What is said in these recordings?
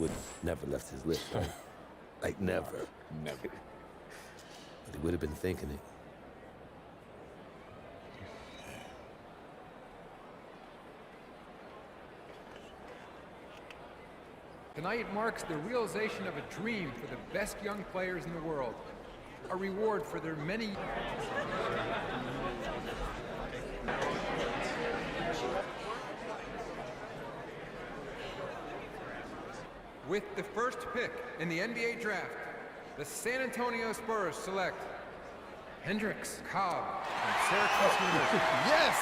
would never left his lips, right? Like never. Never. But he would have been thinking it. Tonight marks the realization of a dream for the best young players in the world. A reward for their many... With the first pick in the NBA draft, the San Antonio Spurs select Hendricks Cobb from Syracuse University. Yes!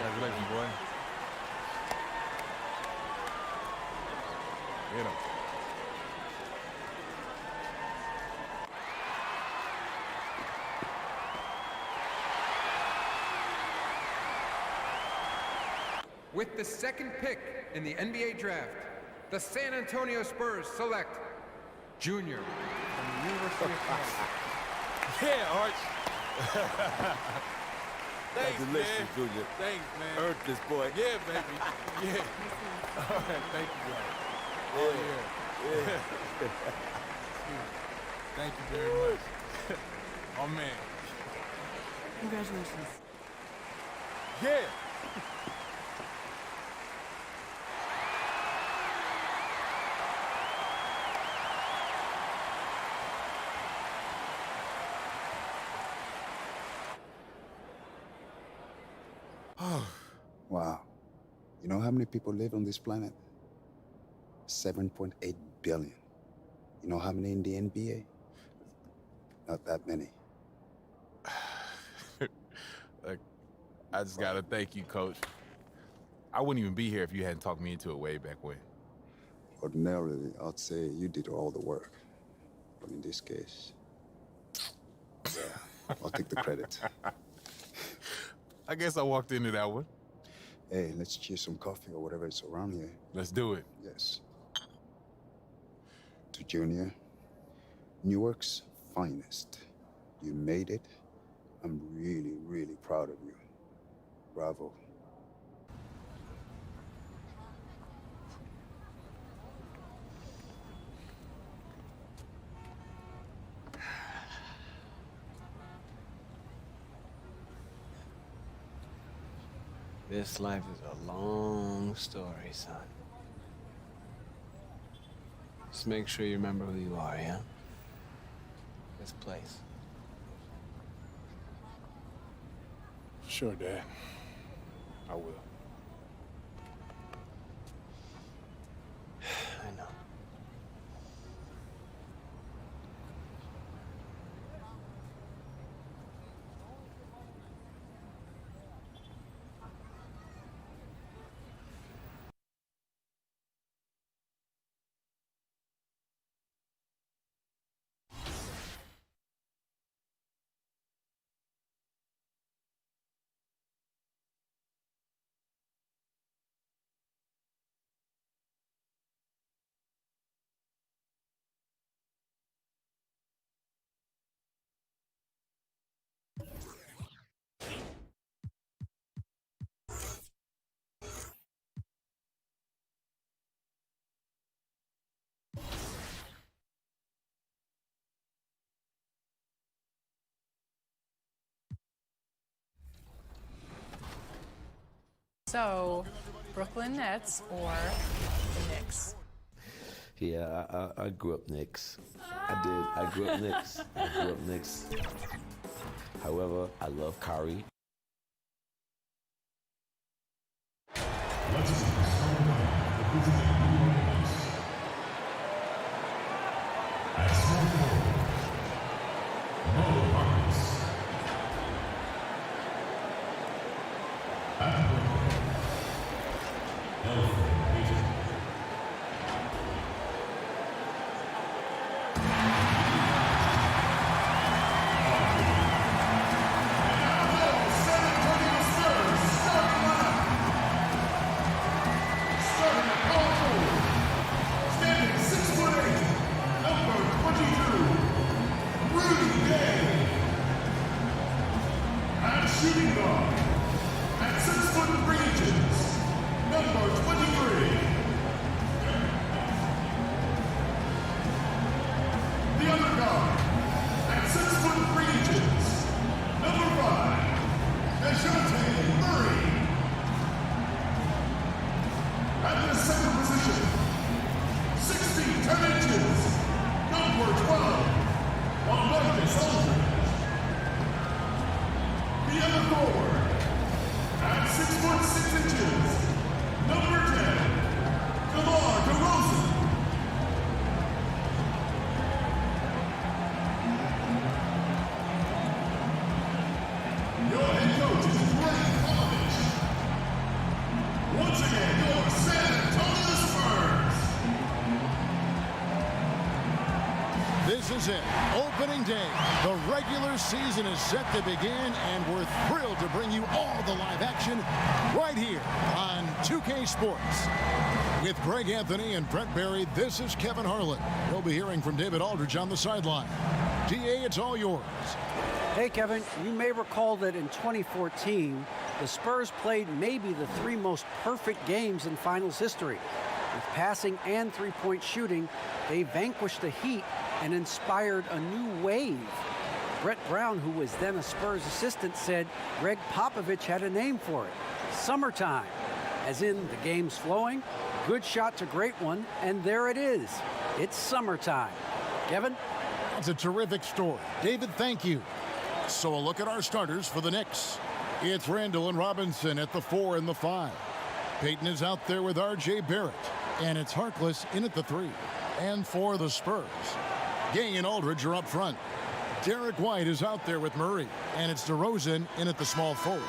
Congratulations, boy. Get him. With the second pick in the NBA draft, the San Antonio Spurs select Junior from the University of Florida. Yeah, Arch. Thanks, Congratulations, man. Junior. Thanks, man. Earned this, boy. Yeah, baby. Yeah. All right, thank you, guys. Oh, yeah. Thank you very much. Oh, man. Congratulations. Yeah. Wow. You know how many people live on this planet? 7.8 billion. You know how many in the NBA? Not that many. Look, I just gotta thank you, Coach. I wouldn't even be here if you hadn't talked me into it way back when. Ordinarily, I'd say you did all the work. But in this case, yeah, I'll take the credit. I guess I walked into that one. Hey, let's cheer some coffee or whatever is around here. Let's do it. Yes. To Junior, Newark's finest. You made it. I'm really, really proud of you. Bravo. This life is a long story, son. Just make sure you remember who you are, yeah? This place. Sure, Dad. I will. I know. So, Brooklyn Nets or the Knicks? Yeah, I grew up Knicks. I did. I grew up Knicks. I grew up Knicks. However, I love Kyrie. shooting guard. At 6 foot 3 inches, number 23. The other guard. At 6 foot 3 inches, number 5. Murray. At the center position, 6 feet 10 inches, number 12. Marcus Aldridge. The other forward, at 6 foot 6 inches, number 10, DeMar DeRozan. Your head coach is Greg Popovich. Once again, your San Antonio Spurs. This is it. Opening day. The regular season is set to begin, and we're thrilled to bring you all the live action right here on 2K Sports. With Greg Anthony and Brent Barry, this is Kevin Harlan. We'll be hearing from David Aldridge on the sideline. DA, it's all yours. Hey, Kevin, you may recall that in 2014, the Spurs played maybe the 3 most perfect games in finals history. With passing and three-point shooting, they vanquished the Heat and inspired a new wave. Brett Brown, who was then a Spurs assistant, said Greg Popovich had a name for it: summertime. As in, the game's flowing, good shot to great one, and there it is. It's summertime. Kevin? That's a terrific story. David, thank you. So a look at our starters for the Knicks. It's Randall and Robinson at the 4 and the 5. Payton is out there with R.J. Barrett, and it's Harkless in at the 3. And for the Spurs, Gay and Aldridge are up front. Derek White is out there with Murray, and it's DeRozan in at the small forward.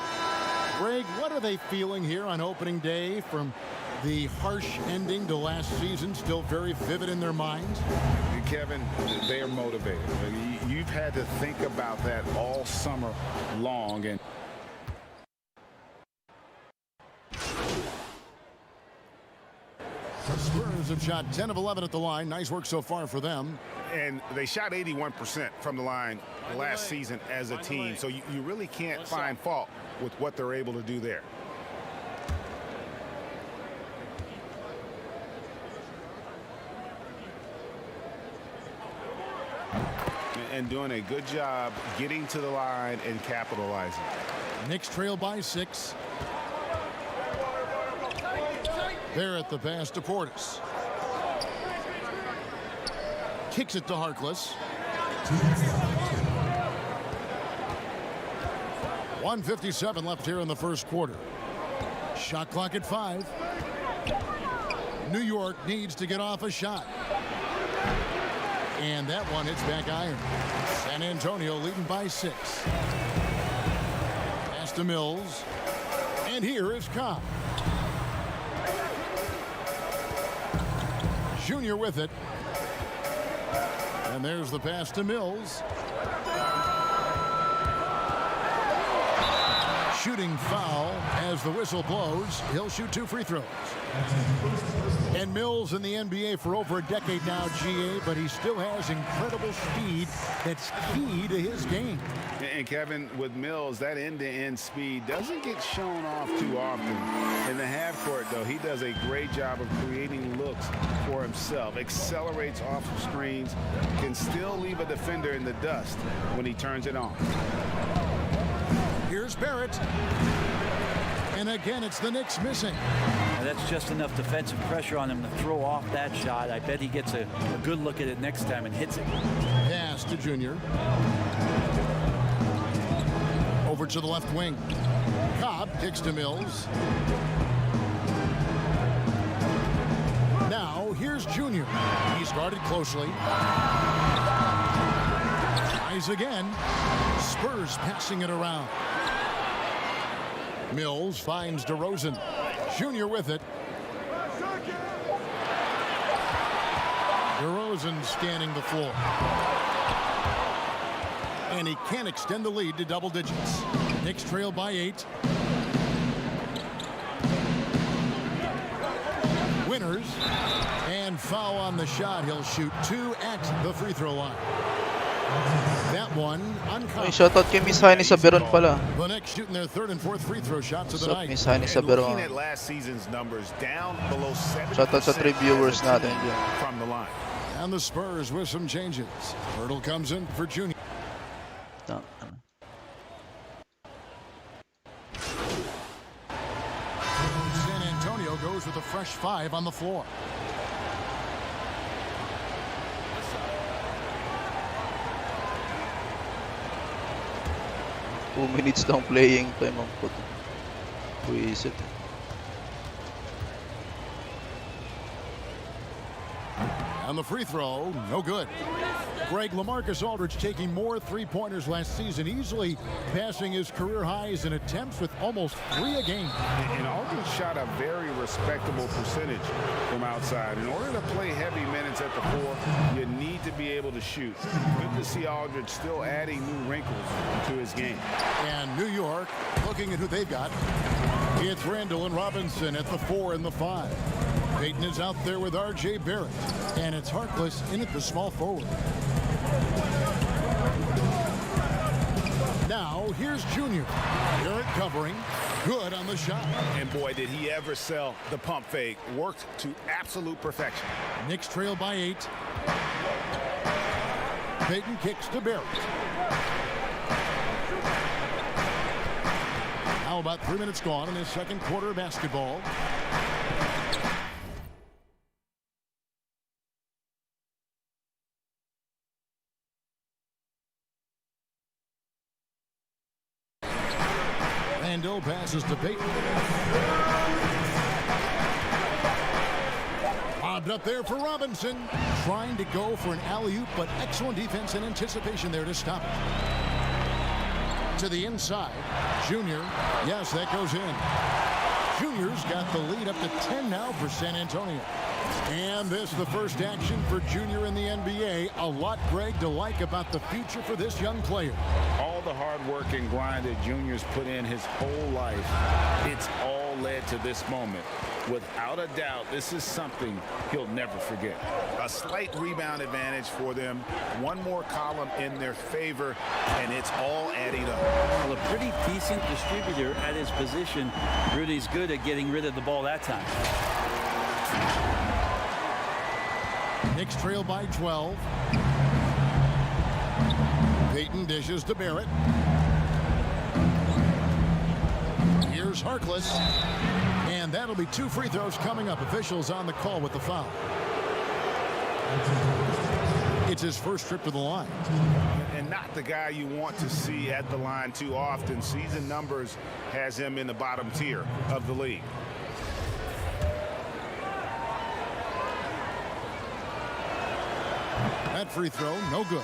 Greg, what are they feeling here on opening day from the harsh ending to last season still very vivid in their minds? Kevin, they are motivated. You've had to think about that all summer long. And the Spurs have shot 10 of 11 at the line. Nice work so far for them. And they shot 81% from the line last season as a team. So you really can't find fault with what they're able to do there. And doing a good job getting to the line and capitalizing. Knicks trail by 6. Barrett the pass to Portis. Kicks it to Harkless. 1:57 left here in the first quarter. Shot clock at 5. New York needs to get off a shot. And that one hits back iron. San Antonio leading by 6. Pass to Mills. And here is Cobb. Junior with it. And there's the pass to Mills. Shooting foul as the whistle blows. He'll shoot 2 free throws. And Mills in the NBA for over a decade now, GA, but he still has incredible speed that's key to his game. And Kevin, with Mills, that end-to-end speed doesn't get shown off too often. In the half court, though, he does a great job of creating looks for himself, accelerates off of screens, can still leave a defender in the dust when he turns it on. Here's Barrett. And again, it's the Knicks missing. Now that's just enough defensive pressure on him to throw off that shot. I bet he gets a good look at it next time and hits it. Pass to Junior. Over to the left wing. Cobb kicks to Mills. Now here's Junior. He's guarded closely. Tries again. Spurs passing it around. Mills finds DeRozan. Junior with it. DeRozan scanning the floor. And he can extend the lead to double digits. Knicks trail by 8. Winners. And foul on the shot. He'll shoot 2 at the free throw line. That one Ay, uncovered. shoutout kay Miss Heine sa Beron pala. The Knicks shooting their third and fourth free throw shots of the What's up, night. Miss Heine sa And looking Beron? at last season's numbers, down below 70% Shoutout sa 3 viewers as a natin team dyan. from the line. And the Spurs with some changes. Hurdle comes in for Junior. San Antonio goes with a fresh 5 on the floor. Two minutes lang playing time ang puto. Buisit. And the free throw, no good. Greg, LaMarcus Aldridge taking more three-pointers last season, easily passing his career highs in attempts with almost 3 a game. And Aldridge shot a very respectable percentage from outside. In order to play heavy minutes at the 4, you need to be able to shoot. Good to see Aldridge still adding new wrinkles to his game. And New York, looking at who they've got. It's Randall and Robinson at the 4 and the 5. Payton is out there with R.J. Barrett. And it's Harkless in at the small forward. Now, here's Junior. Barrett covering. Good on the shot. And boy, did he ever sell the pump fake. Worked to absolute perfection. Knicks trail by 8. Payton kicks to Barrett. Now about 3 minutes gone in his second quarter of basketball. Randall passes to Payton. Lobbed up there for Robinson. Trying to go for an alley-oop, but excellent defense and anticipation there to stop it. To the inside. Junior. Yes, that goes in. Junior's got the lead up to 10 now for San Antonio. And this the first action for Junior in the NBA. A lot, Greg, to like about the future for this young player. All the hard work and grind that Junior's put in his whole life, it's all led to this moment. Without a doubt, this is something he'll never forget. A slight rebound advantage for them. One more column in their favor, and it's all adding up. Well, a pretty decent distributor at his position. Rudy's good at getting rid of the ball that time. Knicks trail by 12. Payton dishes to Barrett. Here's Harkless. And that'll be 2 free throws coming up. Officials on the call with the foul. It's his first trip to the line. And not the guy you want to see at the line too often. Season numbers has him in the bottom tier of the league. That free throw, no good.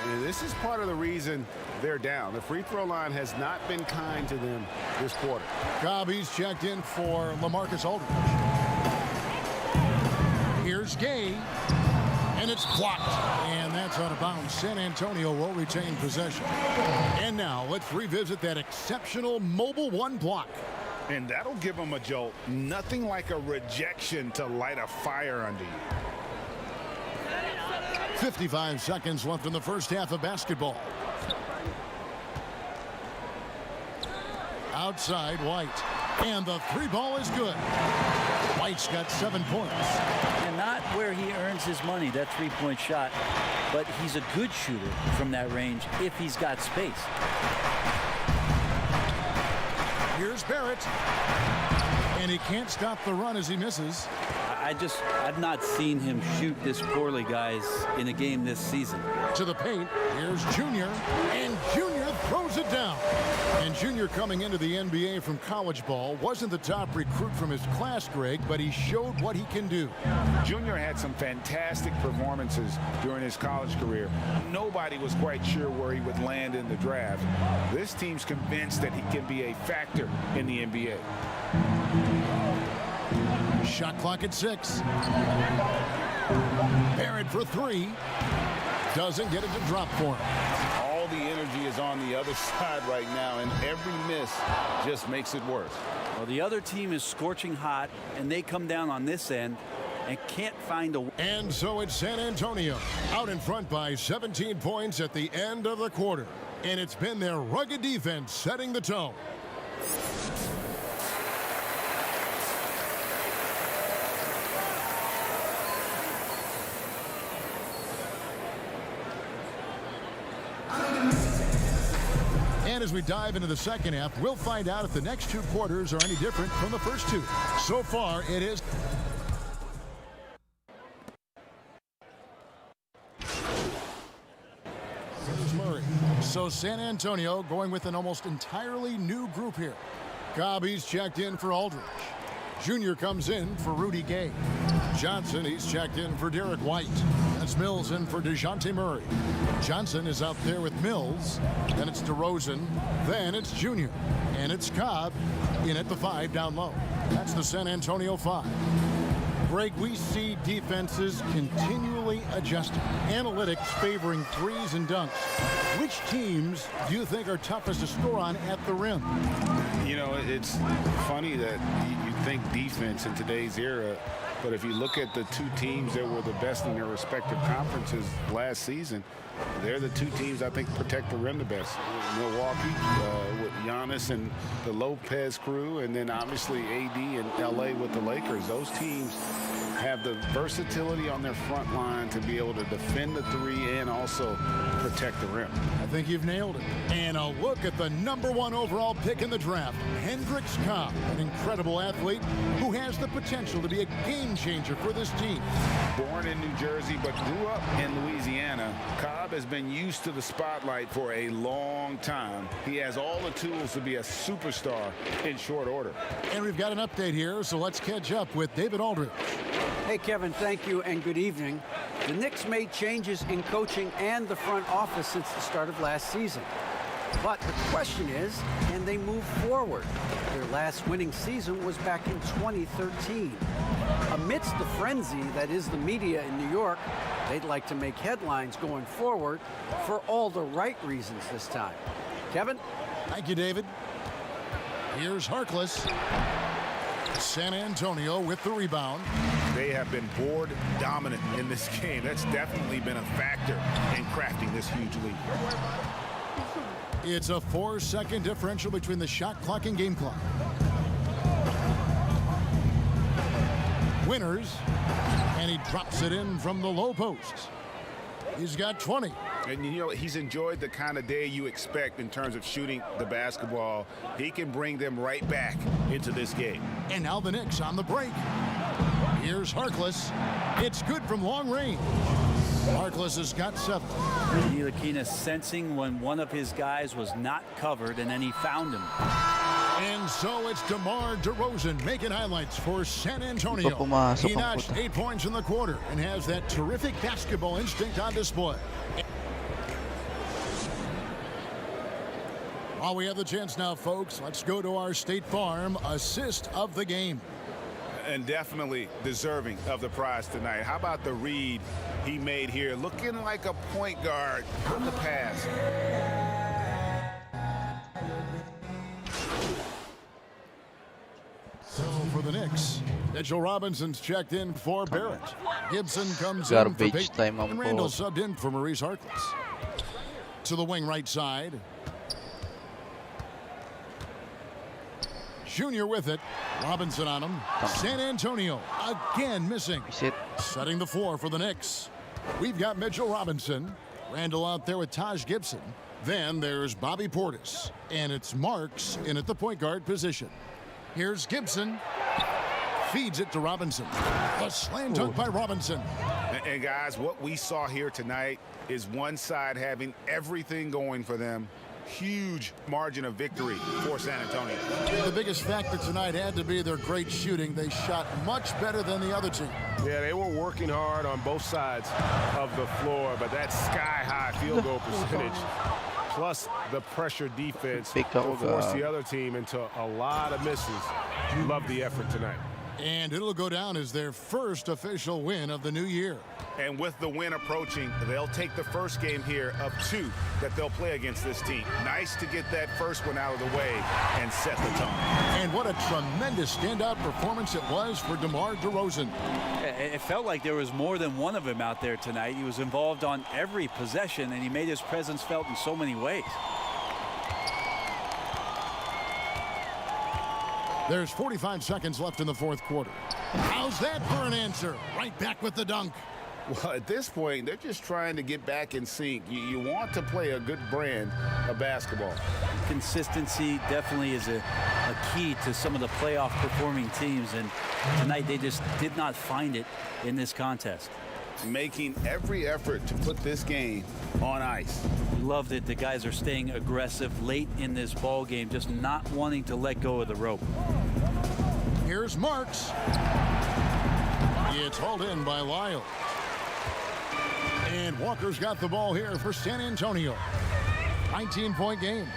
And this is part of the reason they're down. The free throw line has not been kind to them this quarter. Gobby's checked in for LaMarcus Aldridge. Here's Gay. And it's blocked. And that's out of bounds. San Antonio will retain possession. And now let's revisit that exceptional mobile 1 block. And that'll give them a jolt. Nothing like a rejection to light a fire under you. 55 seconds left in the first half of basketball. Outside White. And the 3 ball is good. White's got 7 points. And not where he earns his money, that 3-point shot, but he's a good shooter from that range if he's got space. Here's Barrett. And he can't stop the run as he misses. I've not seen him shoot this poorly, guys, in a game this season. To the paint, here's Junior, and Junior throws it down. And Junior coming into the NBA from college ball wasn't the top recruit from his class, Greg, but he showed what he can do. Junior had some fantastic performances during his college career. Nobody was quite sure where he would land in the draft. This team's convinced that he can be a factor in the NBA. Shot clock at 6. Barrett for 3. Doesn't get it to drop for him. All the energy is on the other side right now, and every miss just makes it worse. Well, the other team is scorching hot, and they come down on this end. and can't find a... And so it's San Antonio out in front by 17 points at the end of the quarter. And it's been their rugged defense setting the tone. And as we dive into the second half, we'll find out if the next two quarters are any different from the first two. So far, it is. Here's Murray. So San Antonio going with an almost entirely new group here. Cobb, he's checked in for Aldridge. Junior comes in for Rudy Gay. Johnson, he's checked in for Derek White. That's Mills in for DeJounte Murray. Johnson is out there with Mills. Then it's DeRozan. Then it's Junior. And it's Cobb in at the 5 down low. That's the San Antonio 5. Greg, we see defenses continually adjusting. Analytics favoring threes and dunks. Which teams do you think are toughest to score on at the rim? You know, it's funny that you think defense in today's era, but if you look at the two teams that were the best in their respective conferences last season, they're the two teams I think protect the rim the best. Milwaukee with Giannis and the Lopez crew, and then obviously AD and LA with the Lakers. Those teams have the versatility on their front line to be able to defend the three and also protect the rim. I think you've nailed it. And a look at the #1 overall pick in the draft, Hendricks Cobb, an incredible athlete who has the potential to be a game changer for this team. Born in New Jersey but grew up in Louisiana, Cobb has been used to the spotlight for a long time. He has all the tools to be a superstar in short order. And we've got an update here, so let's catch up with David Aldridge. Hey, Kevin, thank you and good evening. The Knicks made changes in coaching and the front office since the start of last season. But the question is, can they move forward? Their last winning season was back in 2013. Amidst the frenzy that is the media in New York, they'd like to make headlines going forward for all the right reasons this time. Kevin? Thank you, David. Here's Harkless. San Antonio with the rebound. They have been board dominant in this game. That's definitely been a factor in crafting this huge lead. It's a 4-second differential between the shot clock and game clock. Winners, and he drops it in from the low post. He's got 20. And you know, he's enjoyed the kind of day you expect in terms of shooting the basketball. He can bring them right back into this game. And now the Knicks on the break. Here's Harkless. It's good from long range. Harkless has got 7. Ntilikina sensing when one of his guys was not covered, and then he found him. And so it's DeMar DeRozan making highlights for San Antonio. He notched 8 points in the quarter and has that terrific basketball instinct on display. While we have the chance now, folks, let's go to our State Farm assist of the game. And definitely deserving of the prize tonight. How about the read he made here? Looking like a point guard on the pass. So for the Knicks, Mitchell Robinson's checked in for Barrett. Gibson comes Garbage in for Payton, time on and Randall board. subbed in for Maurice Harkless. To the wing right side. Junior with it. Robinson on him. San Antonio again missing. Setting the floor for the Knicks. We've got Mitchell Robinson. Randall out there with Taj Gibson. Then there's Bobby Portis. And it's Marks in at the point guard position. Here's Gibson. Feeds it to Robinson. A slam dunk by Robinson. And guys, what we saw here tonight is one side having everything going for them. Huge margin of victory for San Antonio. The biggest factor tonight had to be their great shooting. They shot much better than the other team. Yeah, they were working hard on both sides of the floor, but that sky-high field goal percentage plus the pressure defense will force the other team into a lot of misses. Love the effort tonight. And it'll go down as their first official win of the new year. And with the win approaching, they'll take the first game here of 2 that they'll play against this team. Nice to get that first one out of the way and set the tone. And what a tremendous standout performance it was for DeMar DeRozan. It felt like there was more than one of him out there tonight. He was involved on every possession, and he made his presence felt in so many ways. There's 45 seconds left in the fourth quarter. How's that for an answer? Right back with the dunk. Well, at this point, they're just trying to get back in sync. You want to play a good brand of basketball. Consistency definitely is a key to some of the playoff performing teams, and tonight they just did not find it in this contest. Making every effort to put this game on ice. Love that the guys are staying aggressive late in this ball game, just not wanting to let go of the rope. Here's Marks. It's hauled in by Lyle. And Walker's got the ball here for San Antonio. 19-point game.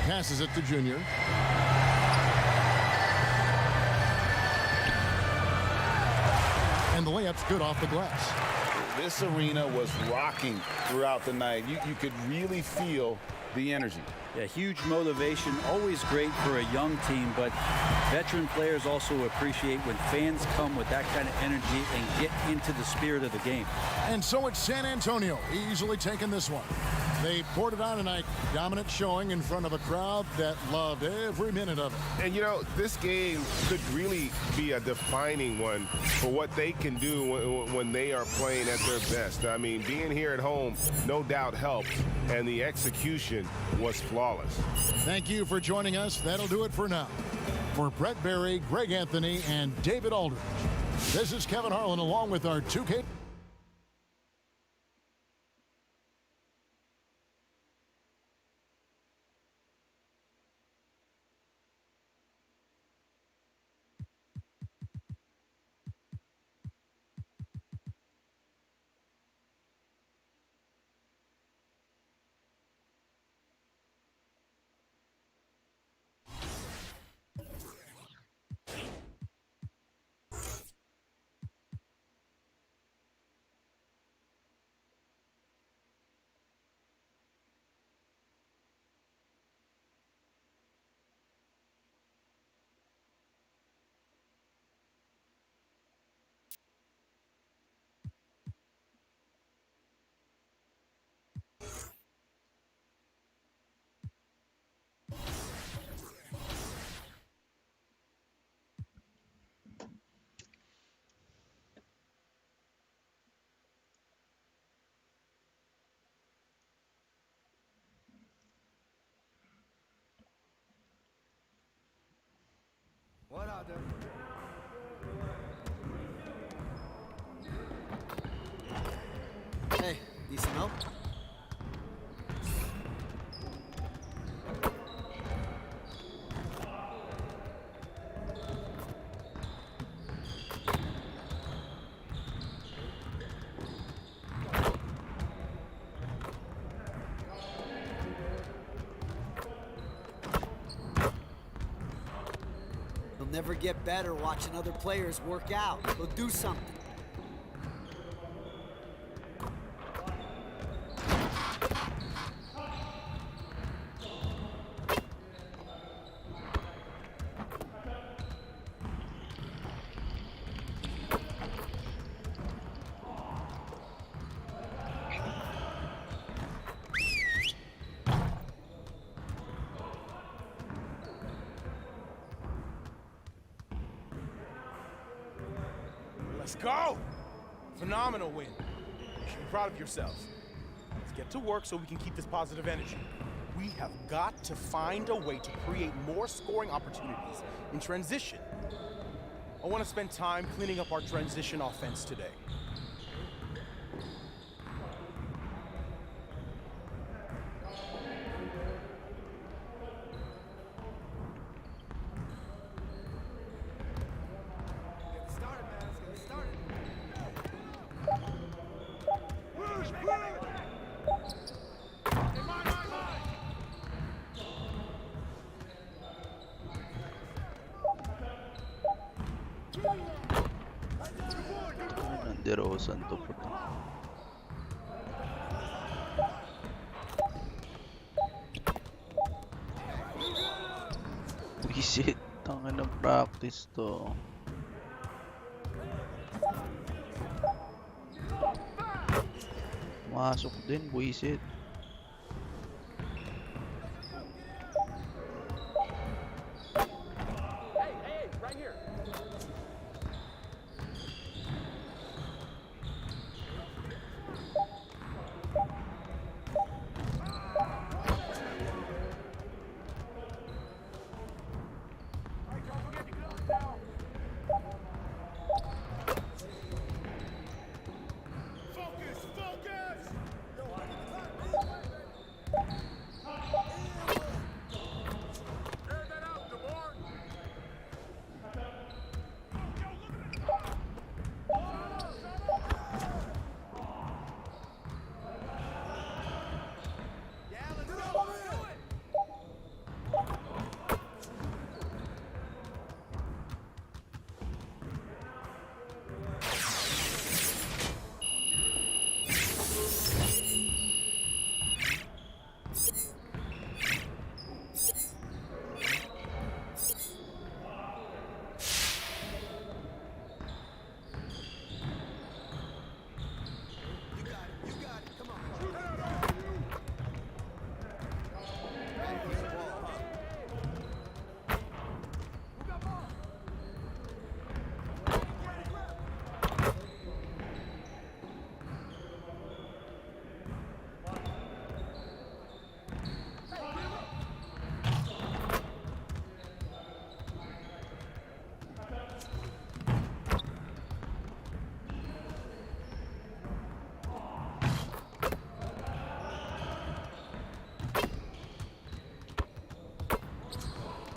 Passes it to Junior. And the layup's good off the glass. This arena was rocking throughout the night. You could really feel the energy. Yeah, huge motivation, always great for a young team, but veteran players also appreciate when fans come with that kind of energy and get into the spirit of the game. And so it's San Antonio easily taking this one. They poured it on tonight, dominant showing in front of a crowd that loved every minute of it. And, you know, this game could really be a defining one for what they can do when they are playing at their best. I mean, being here at home, no doubt helped, and the execution was flawless. Thank you for joining us. That'll do it for now. For Brett Berry, Greg Anthony, and David Aldridge, this is Kevin Harlan along with our 2K. What out there? Hey, need some help? Never get better watching other players work out. Go do something. Let's go! Phenomenal win. You should be proud of yourselves. Let's get to work so we can keep this positive energy. We have got to find a way to create more scoring opportunities in transition. I want to spend time cleaning up our transition offense today. Serosan to, puta. Visit. Tangin ng practice to. Masok din, buisit.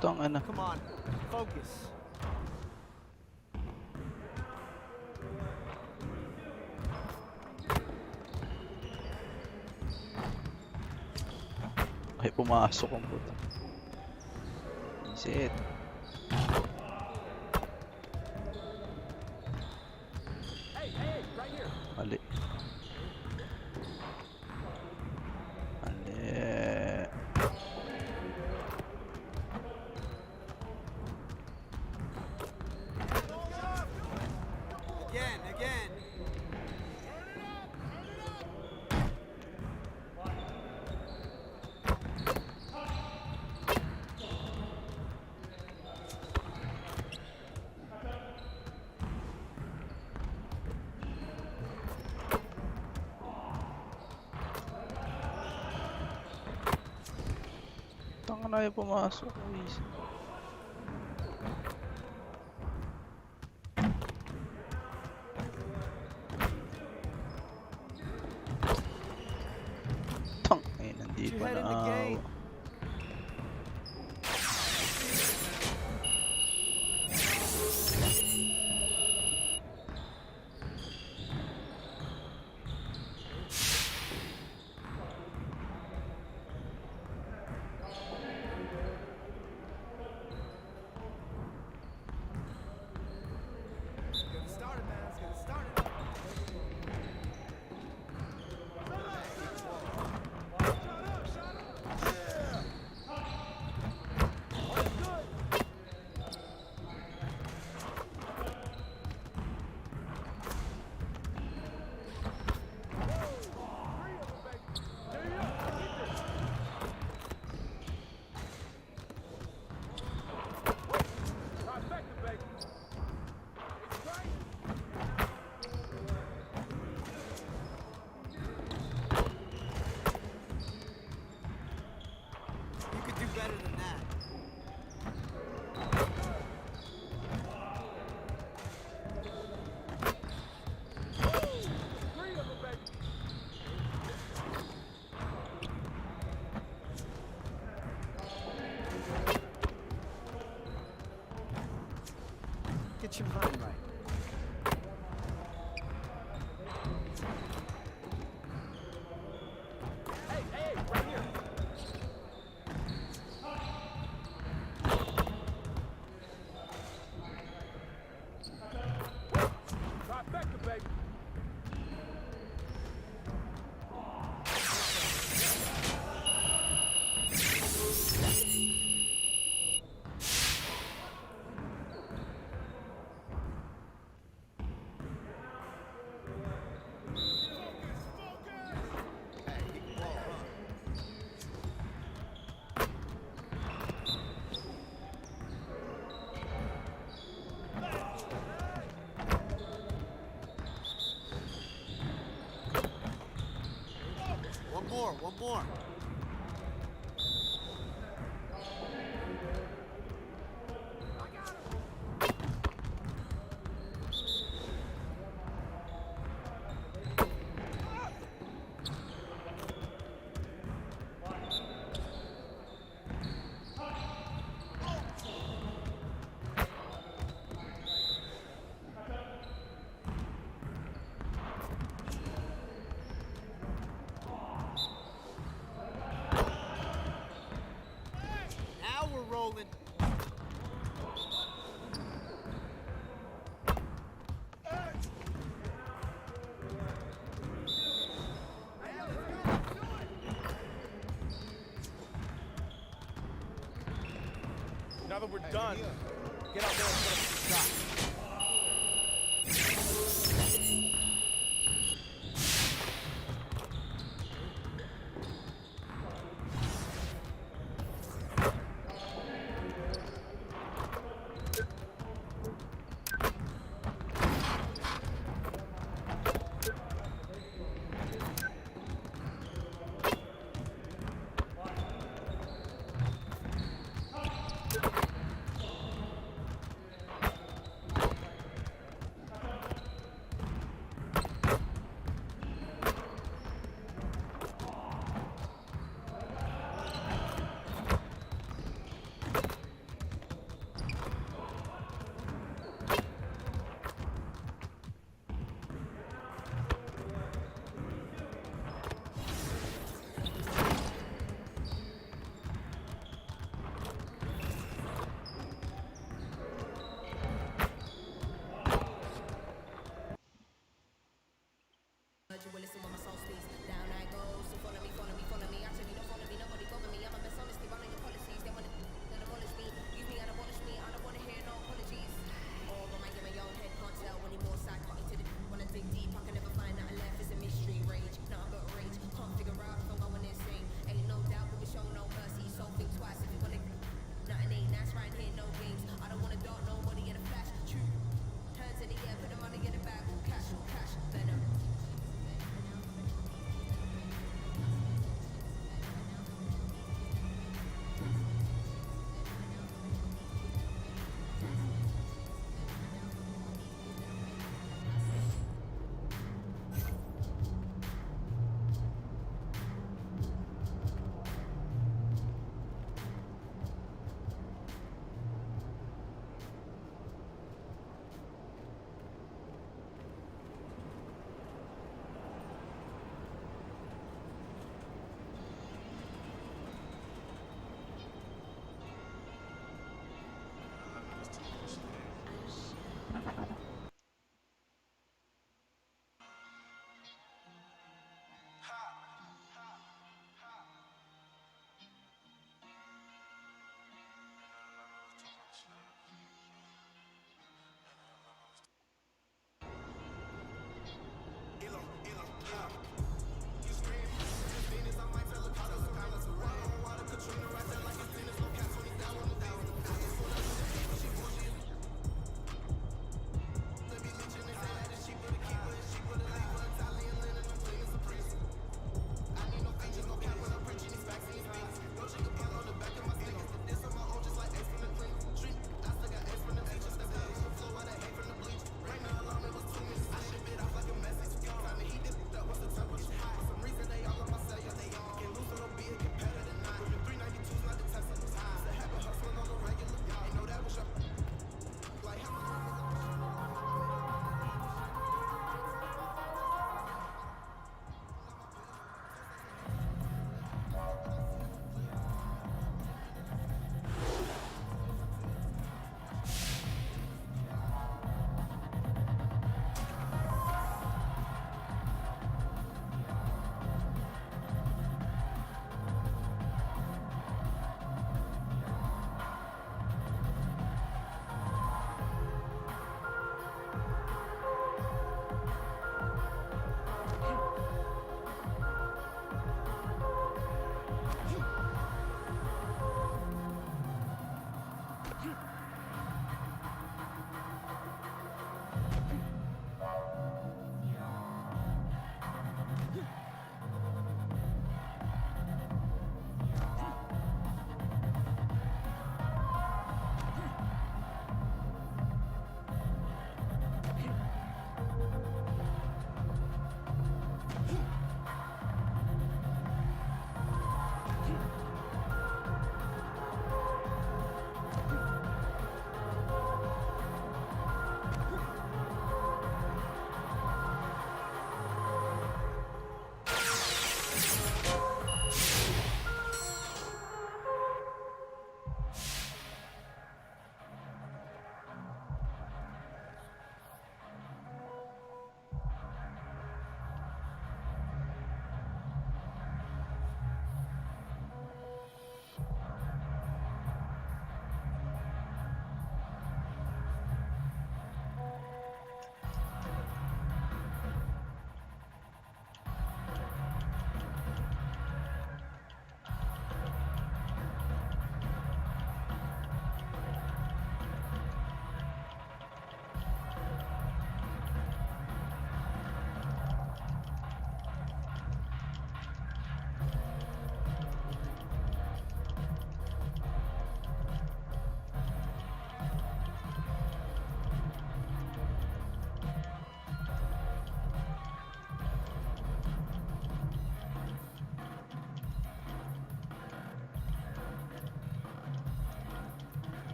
Tangina. Come on, focus. Ay, pumasok ang puta. Visit. Mali. Again. Tangina na yung pumasok. Visit. Hindi pa na. Get your mind right. Hey, right here. Trifecta, baby. One more. Now we're rolling. Now that we're done, get out there and put up a shot.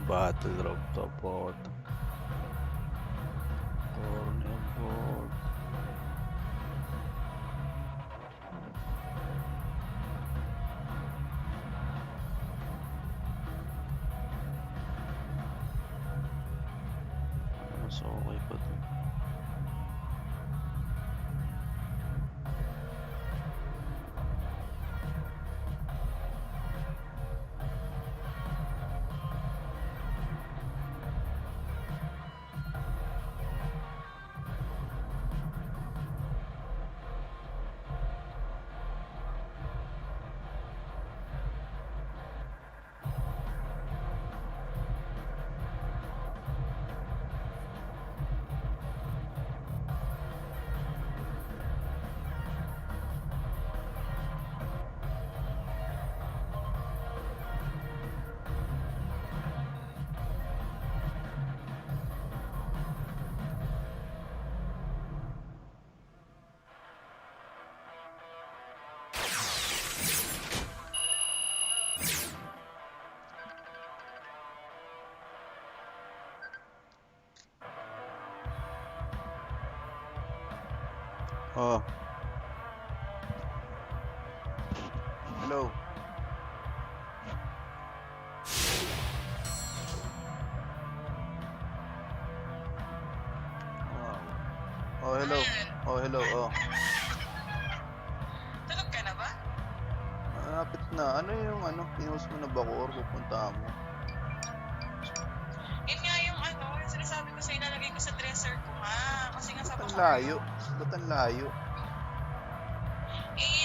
Battle Rob Topot. Corner board. Mas okay pa to. Oh. Hello. Oh, hello. Oh, hello. Oh. Tulog ka na ba? Malapit na. Ano yung pinost mo na ba or pupunta mo? Yun nga yung yung sinasabi ko sa'yo, ilalagay ko sa dresser ko nga. Kasi nga sabi ko. Ba't ang layo? Ba't ang layo?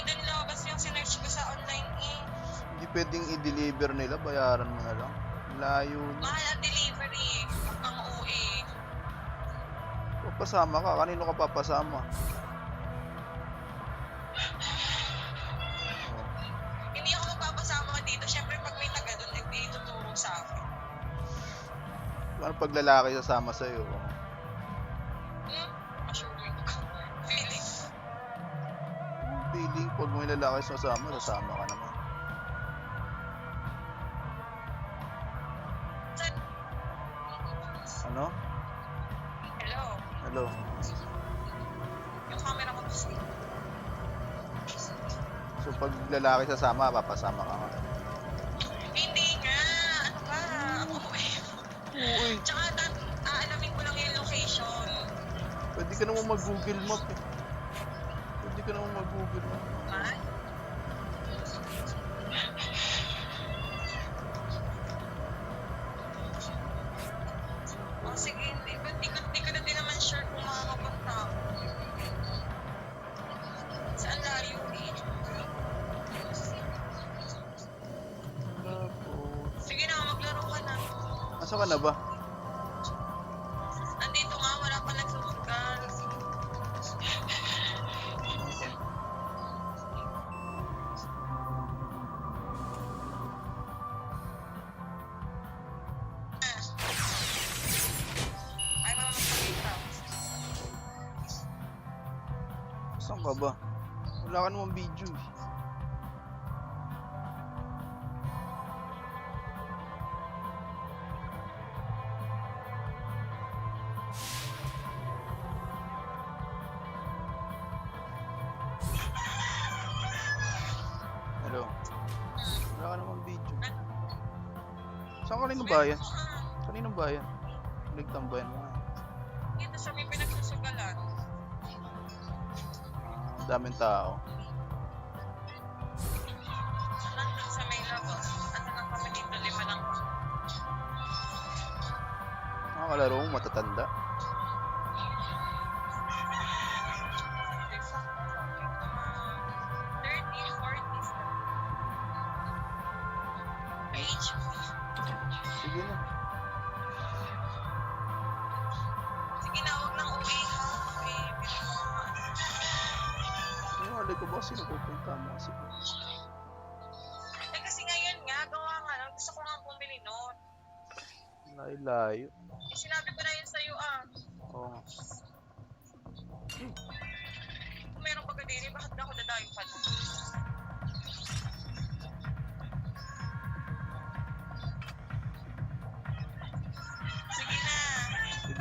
Dun labas yung sinearch ko sa online Hindi pwedeng i-deliver nila. Bayaran mo na lang. Layo. Mahal ang delivery. Ang OA. Papasama ka. Kanino ka papasama? Hindi ako magpapasama dito. Siyempre pag may taga doon, ituturo sa akin. Ano pag lalaki sasama sa'yo? Assuring ko. Feeling. Feeling, pag may lalaki sasama ka naman. Ano? Hello. Hello. Yung camera ko kasi. So pag lalaki sasama, papasama ka nga. Hindi nga. Ano ba? Ako Uy. Tsaka aalamin ko lang yung location. Pwede ka naman mag-Google Map eh. Pwede ka naman mag-Google Map. Man? Oh, sige. Hindi ko na din naman sure kung makakapunta ako. Saan layo eh? Sige na, maglaro ka na. Asa ka na ba? Andito nga, wala pa nagsusugal. Ay, mama, magpakita. Saan ka ba? Wala ka naman video eh. Hello. Wala ka naman video. Saan kaninong bayan? Kaninong bayan? Nagtambayan mo nga. Dito sa may pinagsusugalan. Ang daming tao. Nandun sa may labas. Ano lang kami dito, 5 lang. Mga kalaro mo matatanda. Sige na. Sige na, huwag nang uwi ha. Okay, Ano, alay ko ba sino pupunta mo kasi? kasi ngayon nga, gawa nga lang. Gusto ko nga bumili nun. Layo-layo. Sinabi ko na yun sa'yo Oo nga. Kung meron pagkadiri, bakit na ako dadayo pa nun?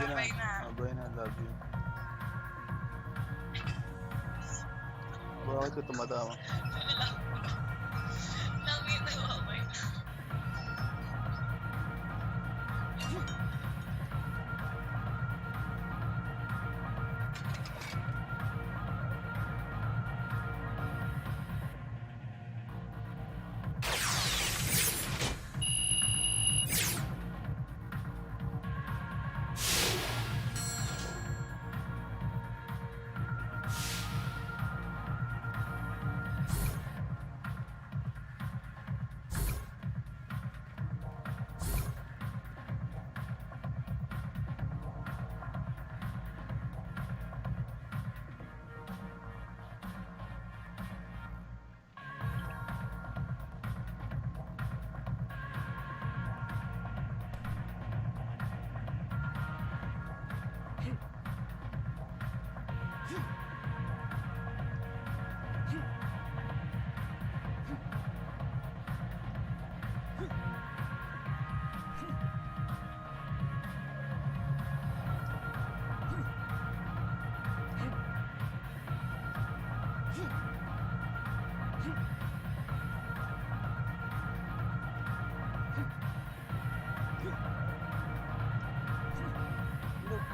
Sige na. Bye na. Love you. Bakit ka tumatawa? Love you too. Okay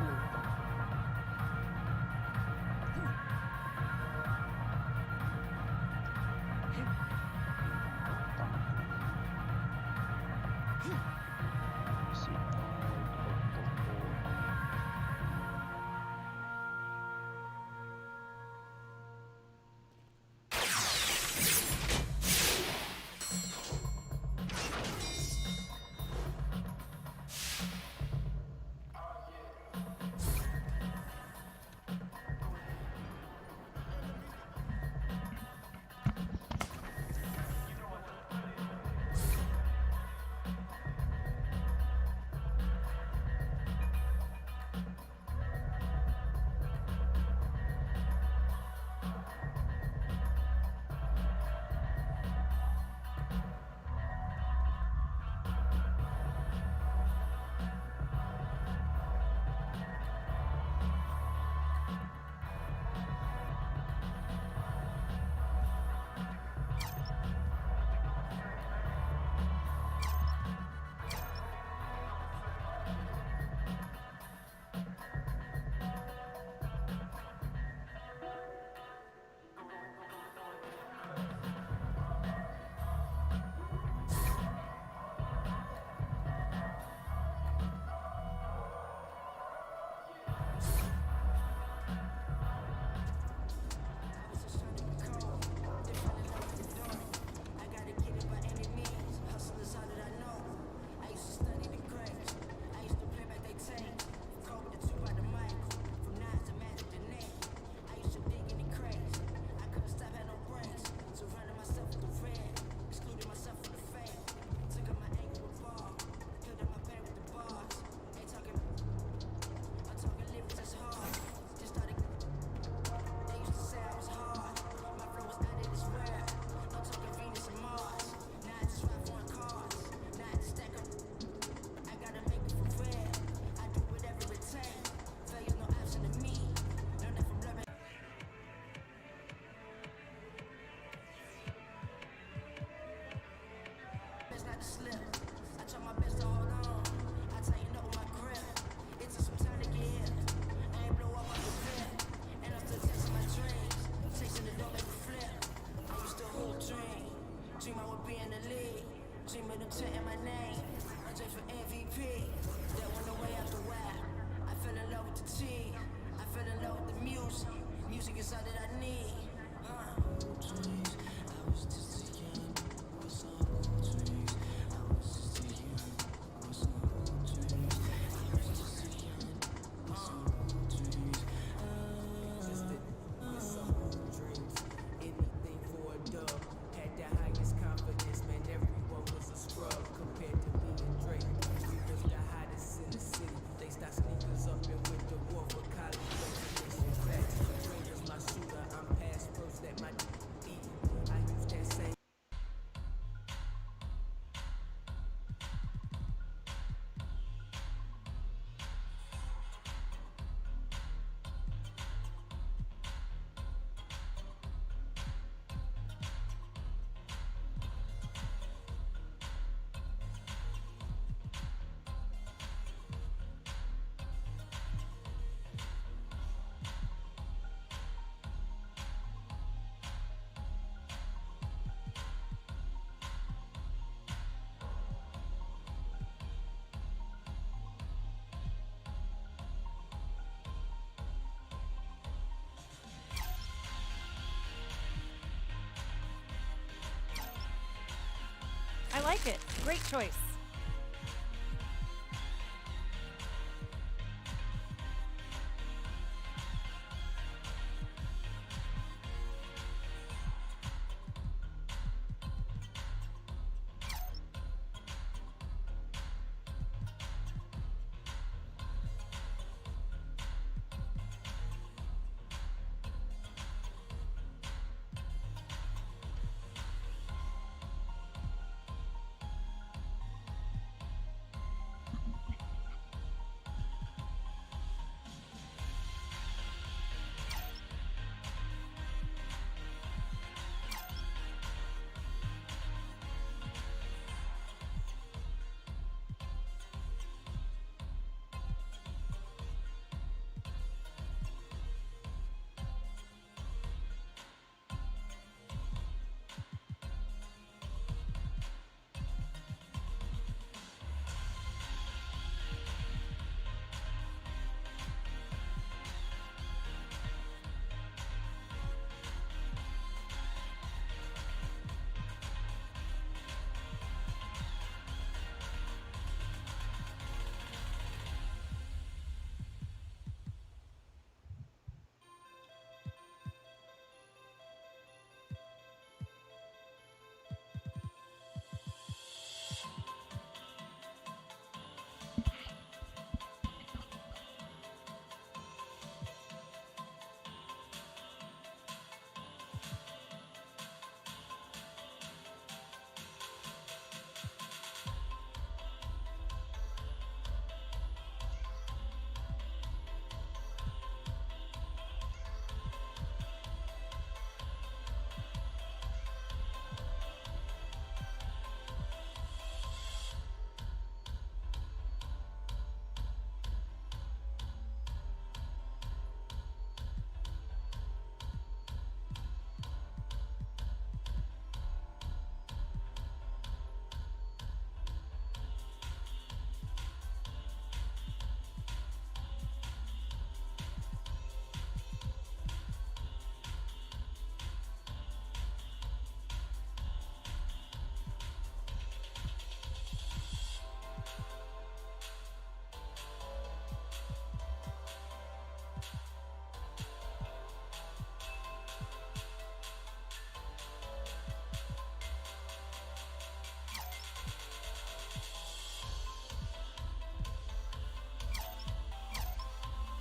na. like it. Great choice.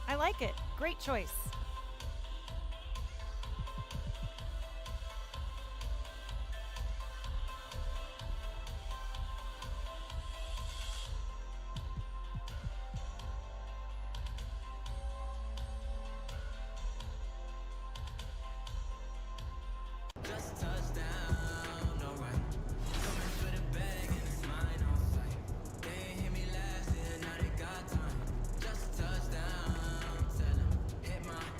I like it. Great choice. Hit my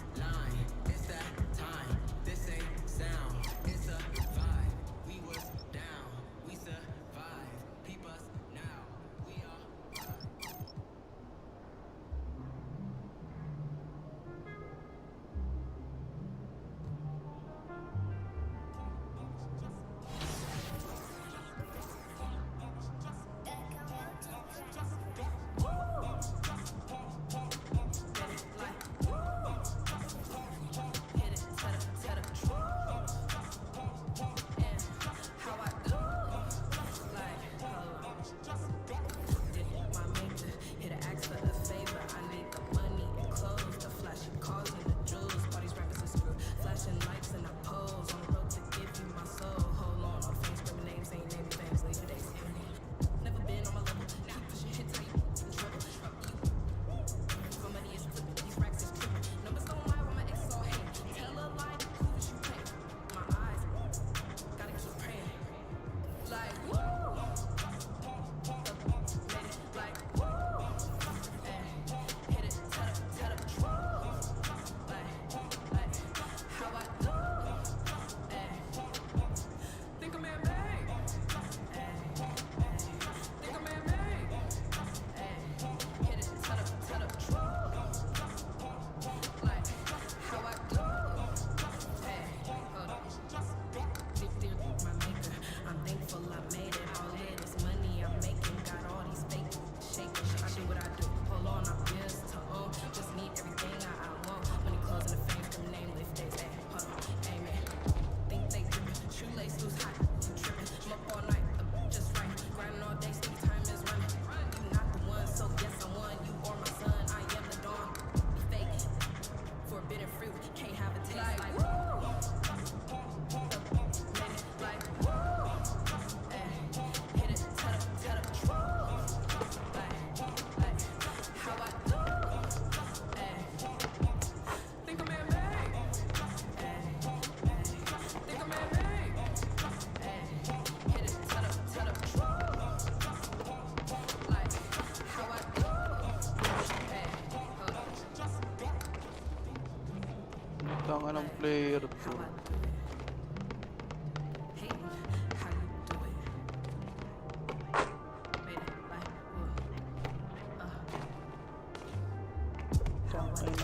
player to.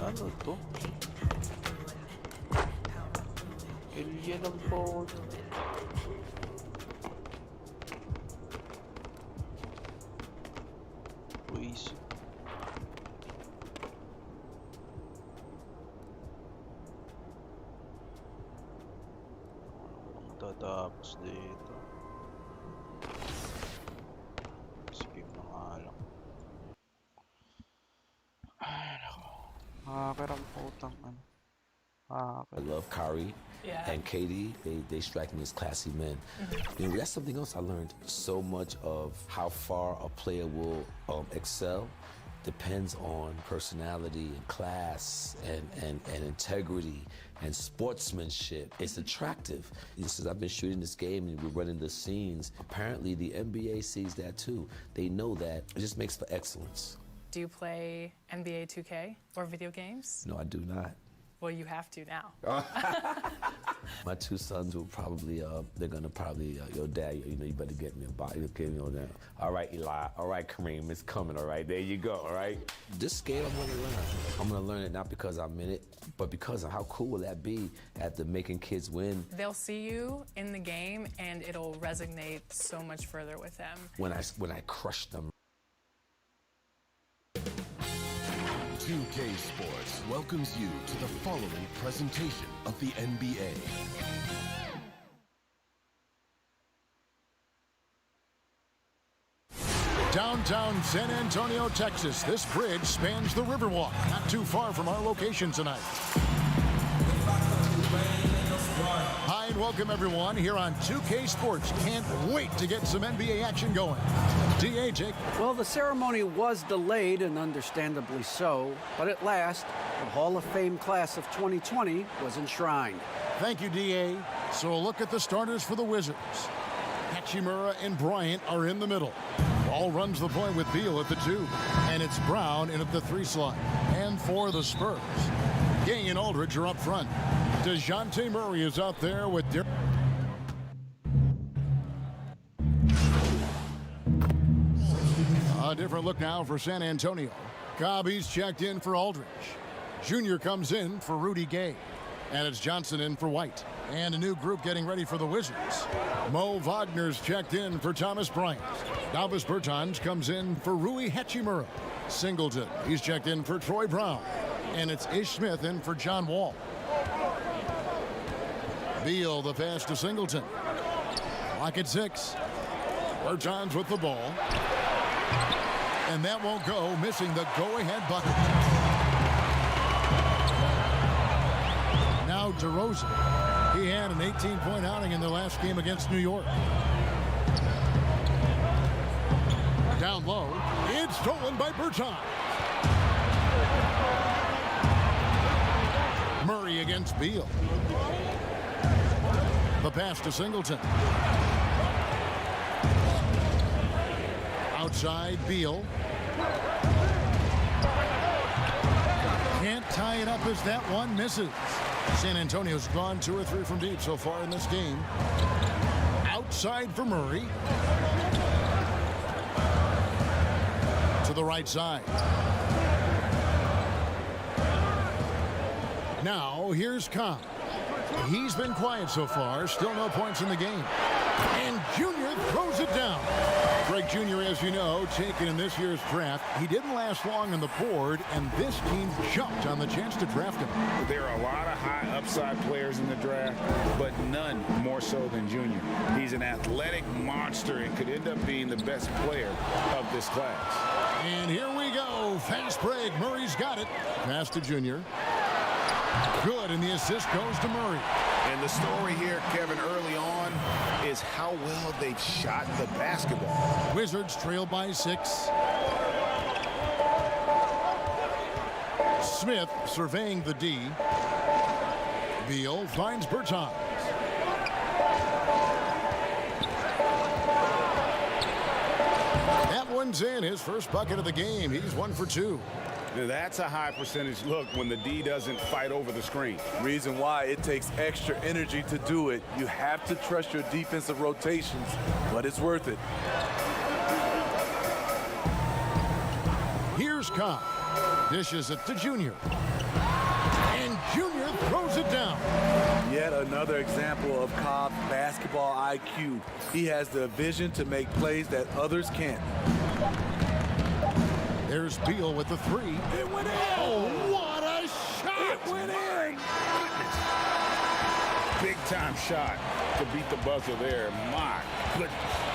Ano to? Ilya lang po. Luis. Ano tatapos dito? Skip na nga lang. Ay, nako. Nakakaramputang ano. I love Kyrie and KD. They strike me as classy men. You know, that's something else I learned. So much of how far a player will excel depends on personality and class and integrity and sportsmanship. It's attractive. Since I've been shooting this game and we're running the scenes, apparently the NBA sees that too. They know that. It just makes for excellence. Do you play NBA 2K or video games? No, I do not. Well, you have to now. My two sons will probably, they're gonna probably, yo, Dad, you know, you better get me a body. Okay, you know that. All right, Eli. All right, Kareem, it's coming. All right, there you go. All right. This game, I'm gonna learn. I'm gonna learn it not because I'm in it, but because of how cool will that be at the making kids win. They'll see you in the game, and it'll resonate so much further with them. When I crush them. 2K Sports welcomes you to the following presentation of the NBA. Downtown San Antonio, Texas. This bridge spans the Riverwalk, not too far from our location tonight. Hi and welcome everyone here on 2K Sports. Can't wait to get some NBA action going. DA, Jake. Well, the ceremony was delayed, and understandably so, but at last, the Hall of Fame class of 2020 was enshrined. Thank you, DA. So a look at the starters for the Wizards. Hachimura and Bryant are in the middle. Ball runs the point with Beal at the 2, and it's Brown in at the 3 slot. And for the Spurs, Gay and Aldridge are up front. DeJounte Murray is out there with a different look now for San Antonio. Cobb's checked in for Aldridge. Junior comes in for Rudy Gay. And it's Johnson in for White. And a new group getting ready for the Wizards. Mo Wagner's checked in for Thomas Bryant. Davis Bertans comes in for Rui Hachimura. Singleton, he's checked in for Troy Brown. And it's Ish Smith in for John Wall. Beal, the pass to Singleton. Lock at 6. Bertans with the ball. And that won't go, missing the go-ahead bucket. Now DeRozan. He had an 18-point outing in the last game against New York. Down low. It's stolen by Bertans. Murray against Beal. The pass to Singleton. Outside, Beal. Can't tie it up as that one misses. San Antonio's gone 2 or 3 from deep so far in this game. Outside for Murray. To the right side. Now, here's Cobb. He's been quiet so far. Still no points in the game. And Junior throws it down. Greg Jr., as you know, taken in this year's draft. He didn't last long on the board, and this team jumped on the chance to draft him. There are a lot of high upside players in the draft, but none more so than Junior. He's an athletic monster and could end up being the best player of this class. And here we go. Fast break. Murray's got it. Pass to Junior. Good, and the assist goes to Murray. And the story here, Kevin, early on is how well they've shot the basketball. Wizards trail by 6. Smith surveying the D. Beal finds Bertans. That one's in, his first bucket of the game. He's 1 for 2. Now that's a high percentage look when the D doesn't fight over the screen. Reason why it takes extra energy to do it. You have to trust your defensive rotations, but it's worth it. Here's Cobb. Dishes it to Junior. And Junior throws it down. Yet another example of Cobb's basketball IQ. He has the vision to make plays that others can't. There's Beal with the three. It went in! Oh, what a shot! It went in! Big time shot to beat the buzzer there. My goodness.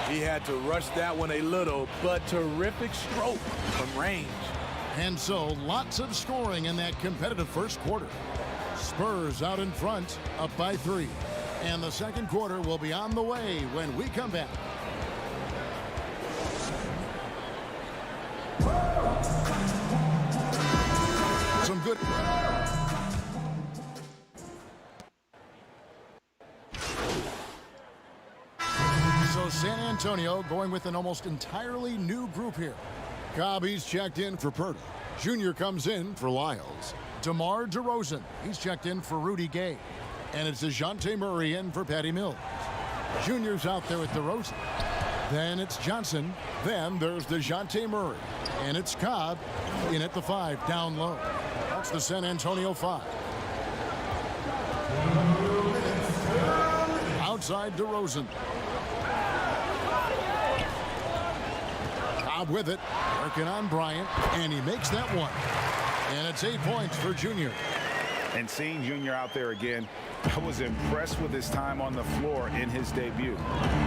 He had to rush that one a little, but terrific stroke from range. And so, lots of scoring in that competitive first quarter. Spurs out in front, up by 3. And the second quarter will be on the way when we come back. Some good. So San Antonio going with an almost entirely new group here. Cobb's checked in for Purdy. Junior comes in for Lyles. DeMar DeRozan, he's checked in for Rudy Gay. And it's DeJounte Murray in for Patty Mills. Junior's out there with DeRozan. Then it's Johnson. Then there's DeJounte Murray. And it's Cobb in at the 5, down low. That's the San Antonio 5. Outside DeRozan. Cobb with it, working on Bryant, and he makes that one. And it's 8 points for Junior. And seeing Junior out there again, I was impressed with his time on the floor in his debut.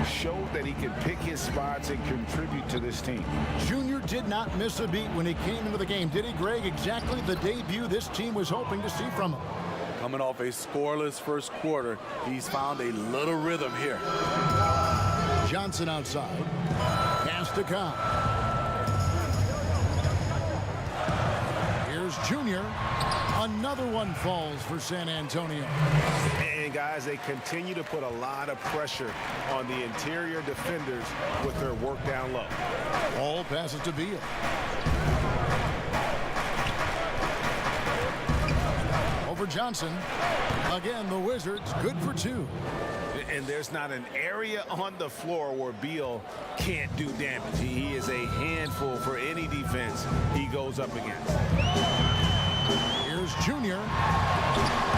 Showed that he could pick his spots and contribute to this team. Junior did not miss a beat when he came into the game, did he, Greg? Exactly the debut this team was hoping to see from him. Coming off a scoreless first quarter, he's found a little rhythm here. Johnson outside. Pass to Cobb. Here's Junior. Another one falls for San Antonio. And guys, they continue to put a lot of pressure on the interior defenders with their work down low. All passes to Beal. Over Johnson. Again, the Wizards good for 2. And there's not an area on the floor where Beal can't do damage. He is a handful for any defense he goes up against. Here's Junior.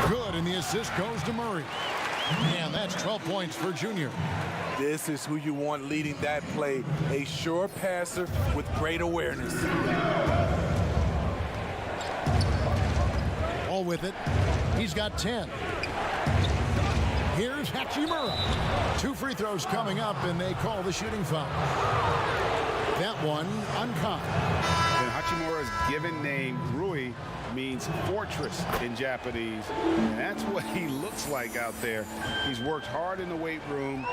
Good, and the assist goes to Murray. And that's 12 points for Junior. This is who you want leading that play. A sure passer with great awareness. All with it. He's got 10. Here's Hachimura. 2 free throws coming up, and they call the shooting foul. That one uncaught. And Hachimura's given name, Rui, means fortress in Japanese. And that's what he looks like out there. He's worked hard in the weight room,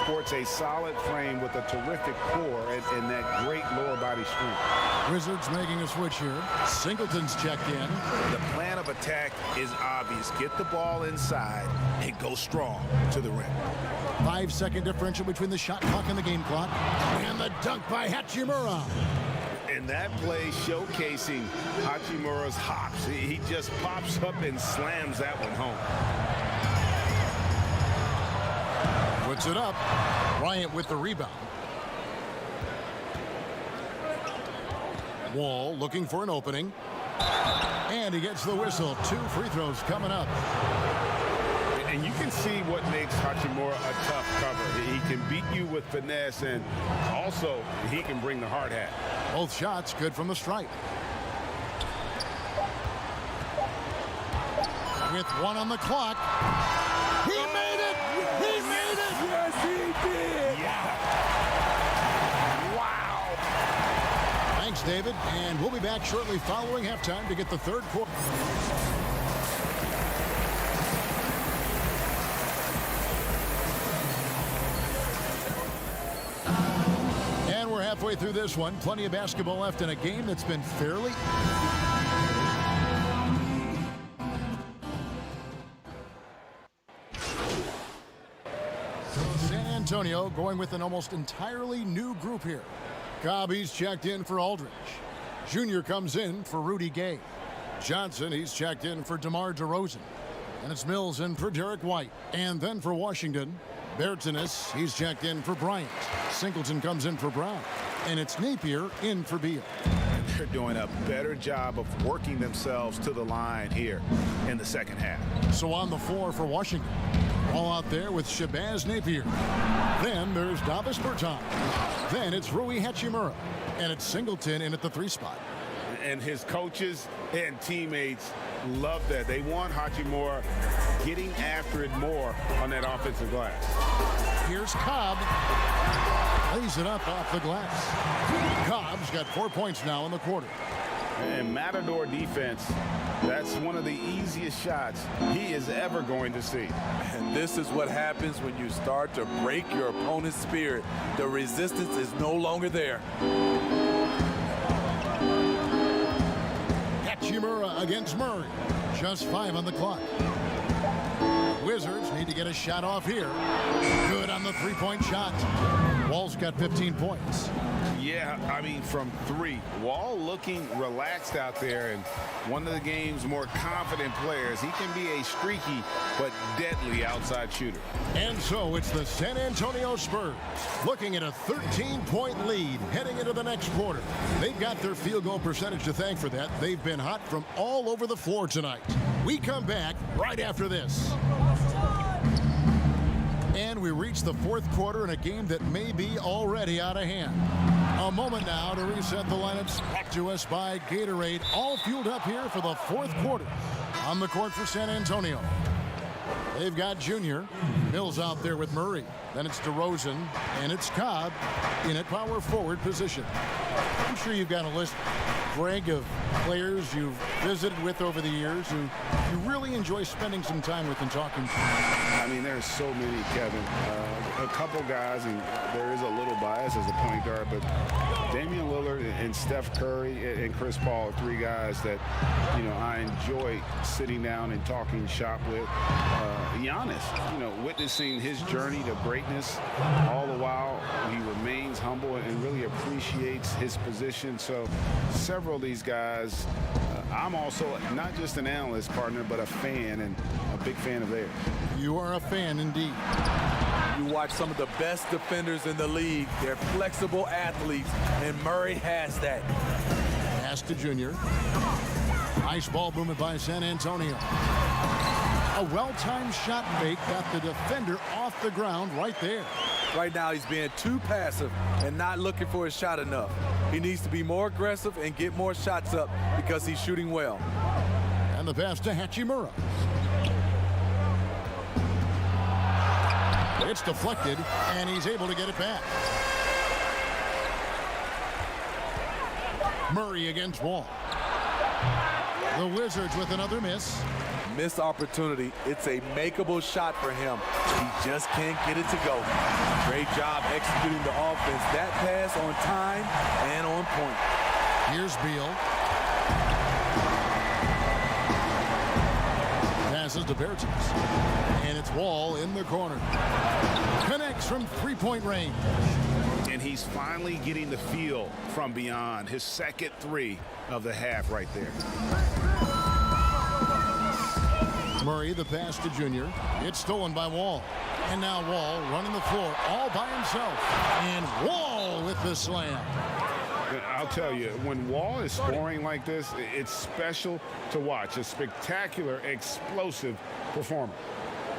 sports a solid frame with a terrific core and that great lower body strength. Wizards making a switch here. Singleton's checked in. The plan of attack is obvious. Get the ball inside and go strong to the rim. 5-second differential between the shot clock and the game clock. And the dunk by Hachimura. And that play showcasing Hachimura's hops. He just pops up and slams that one home. Puts it up. Bryant with the rebound. Wall looking for an opening. And he gets the whistle. 2 free throws coming up. And you can see what makes Hachimura a tough cover. He can beat you with finesse, and also he can bring the hard hat. Both shots good from the stripe. With 1 on the clock. He made it! He made it! Yes, he did! Yeah. Wow! Thanks, David. And we'll be back shortly following halftime to get the third quarter. Halfway through this one, plenty of basketball left in a game that's been fairly... San Antonio going with an almost entirely new group here. Cobb's checked in for Aldridge. Junior comes in for Rudy Gay. Johnson, he's checked in for DeMar DeRozan. And it's Mills in for Derek White. And then for Washington, Bertanis, he's checked in for Bryant. Singleton comes in for Brown. And it's Napier in for Beal. They're doing a better job of working themselves to the line here in the second half. So on the floor for Washington, all out there with Shabazz Napier. Then there's Davis Bertans. Then it's Rui Hachimura. And it's Singleton in at the 3 spot. And his coaches and teammates love that. They want Hachimura getting after it more on that offensive glass. Here's Cobb. Lays it up off the glass. Cobb's got 4 points now in the quarter. And Matador defense, that's one of the easiest shots he is ever going to see. And this is what happens when you start to break your opponent's spirit. The resistance is no longer there. Hachimura against Murray. Just 5 on the clock. Wizards need to get a shot off here. Good on the 3-point shot. Wall's got 15 points. Yeah, I mean, from 3. Wall looking relaxed out there, and one of the game's more confident players. He can be a streaky but deadly outside shooter. And so it's the San Antonio Spurs looking at a 13-point lead heading into the next quarter. They've got their field goal percentage to thank for that. They've been hot from all over the floor tonight. We come back right after this. And we reach the 4th quarter in a game that may be already out of hand. A moment now to reset the lineups, brought to us by Gatorade, all fueled up here for the 4th quarter. On the court for San Antonio, they've got Junior. Mills out there with Murray. Then it's DeRozan, and it's Cobb in at power forward position. I'm sure you've got a list, Greg, of players you've visited with over the years who you really enjoy spending some time with and talking to. I mean, there's so many, Kevin. A couple guys, and there is a little bias as a point guard, but Damian Lillard and Steph Curry and Chris Paul are 3 guys that, you know, I enjoy sitting down and talking shop with. Giannis, witnessing his journey to greatness, all the while he remains humble and really appreciates his position. So several of these guys, I'm also not just an analyst, partner, but a fan, and a big fan of theirs. You are a fan indeed. You watch some of the best defenders in the league. They're flexible athletes, and Murray has that. Pass to Junior. Nice ball movement by San Antonio. A well-timed shot fake got the defender off the ground right there. Right now he's being too passive and not looking for his shot enough. He needs to be more aggressive and get more shots up because he's shooting well. And the pass to Hachimura. It's deflected, and he's able to get it back. Murray against Wall. The Wizards with another miss. Missed opportunity. It's a makeable shot for him. He just can't get it to go. Great job executing the offense. That pass on time and on point. Here's Beal. Passes to Bertans. And it's Wall in the corner. Connects from 3-point range. And he's finally getting the feel from beyond. His second 3 of the half right there. Murray, the pass to Junior. It's stolen by Wall. And now Wall running the floor all by himself. And Wall with the slam. I'll tell you, when Wall is scoring like this, it's special to watch. A spectacular, explosive performance.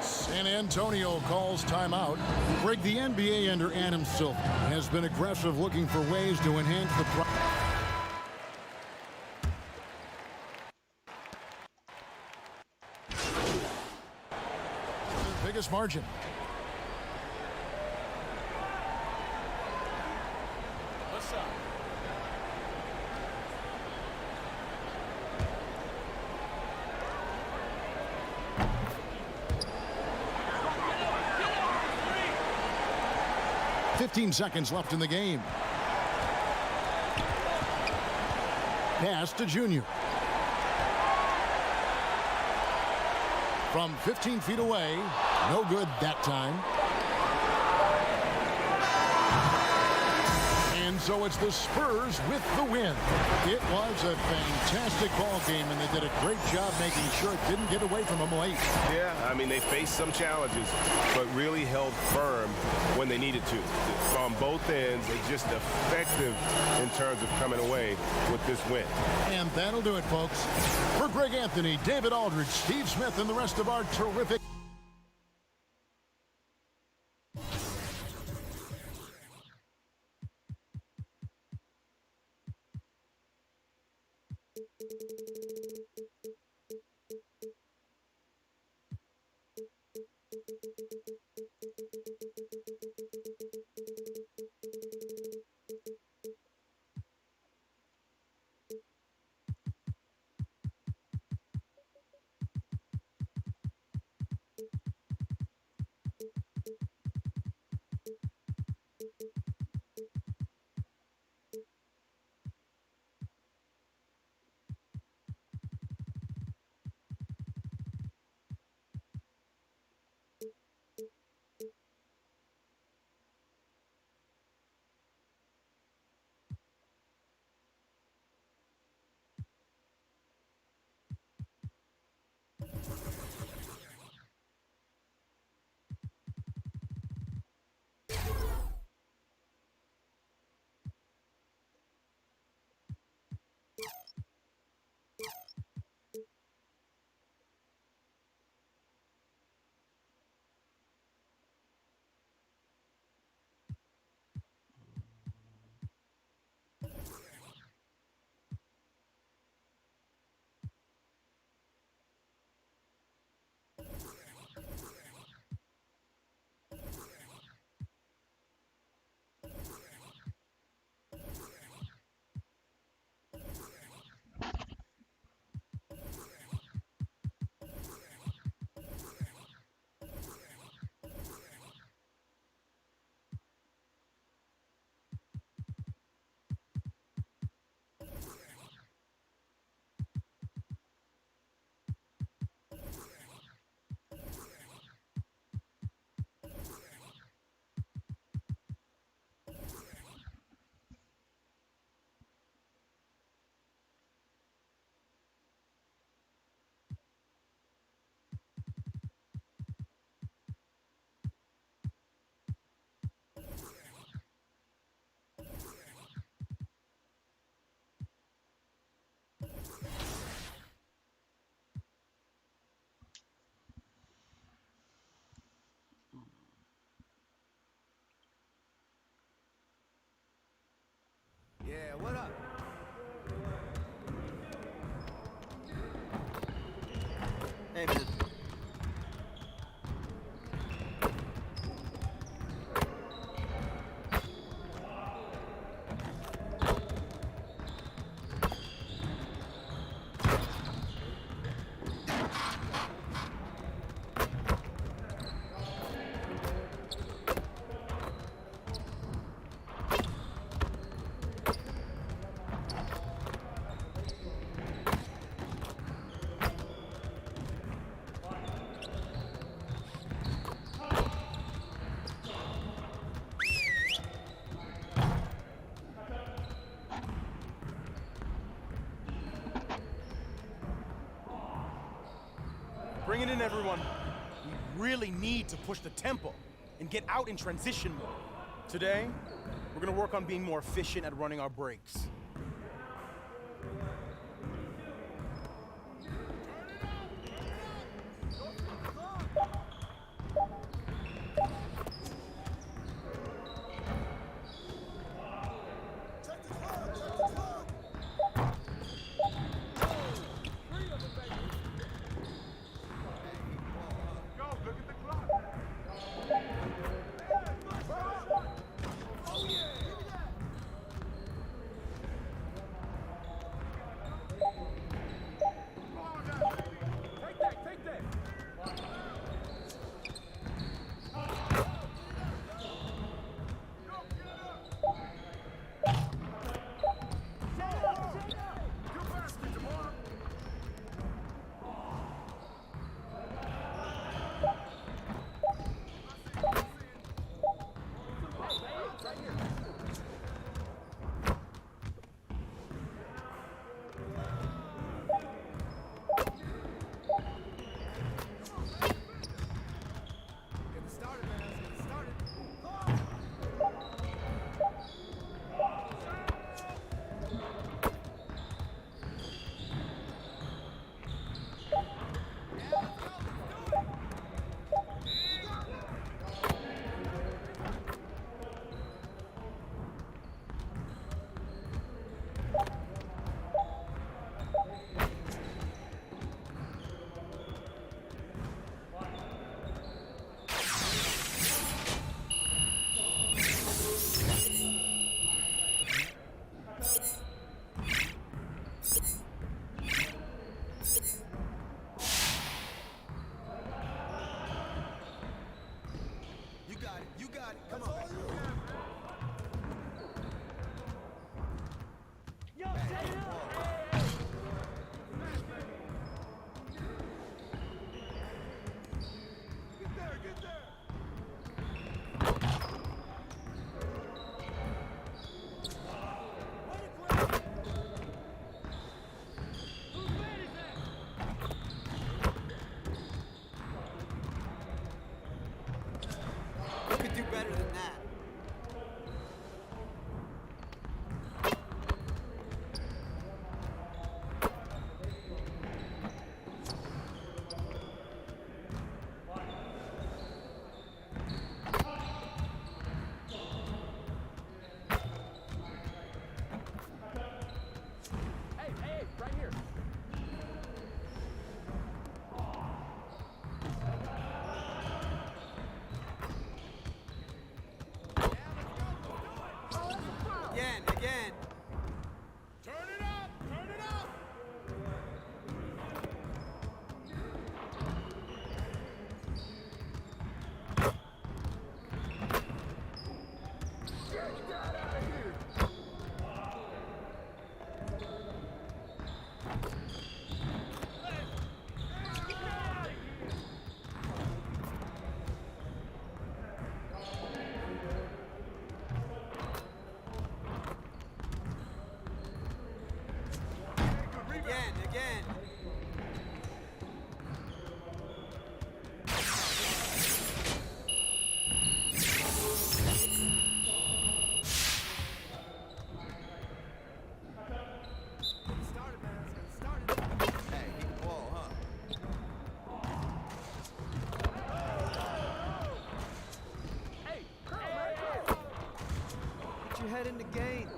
San Antonio calls timeout. Greg, the NBA under Adam Silver has been aggressive, looking for ways to enhance the biggest margin. What's up? .15 seconds left in the game. Pass to Junior. From 15 feet away. No good that time. And So it's the Spurs with the win. It was a fantastic ball game, and they did a great job making sure it didn't get away from them late. Yeah, I mean, they faced some challenges, but really held firm when they needed to. On both ends, they just effective in terms of coming away with this win. And that'll do it, folks. For Greg Anthony, David Aldridge, Steve Smith, and the rest of our terrific Yeah, what up? Hey, man. Bring it in, everyone. We really need to push the tempo and get out in transition mode. Today, we're gonna work on being more efficient at running our breaks. You got it. Come on. Yo, set it up. Get there, get there. You could do better than that. Hey, right here. Again. Turn it up, turn it up. Get that out of here. Again. Hey, keep the ball, huh? Hey, Put your head in the game.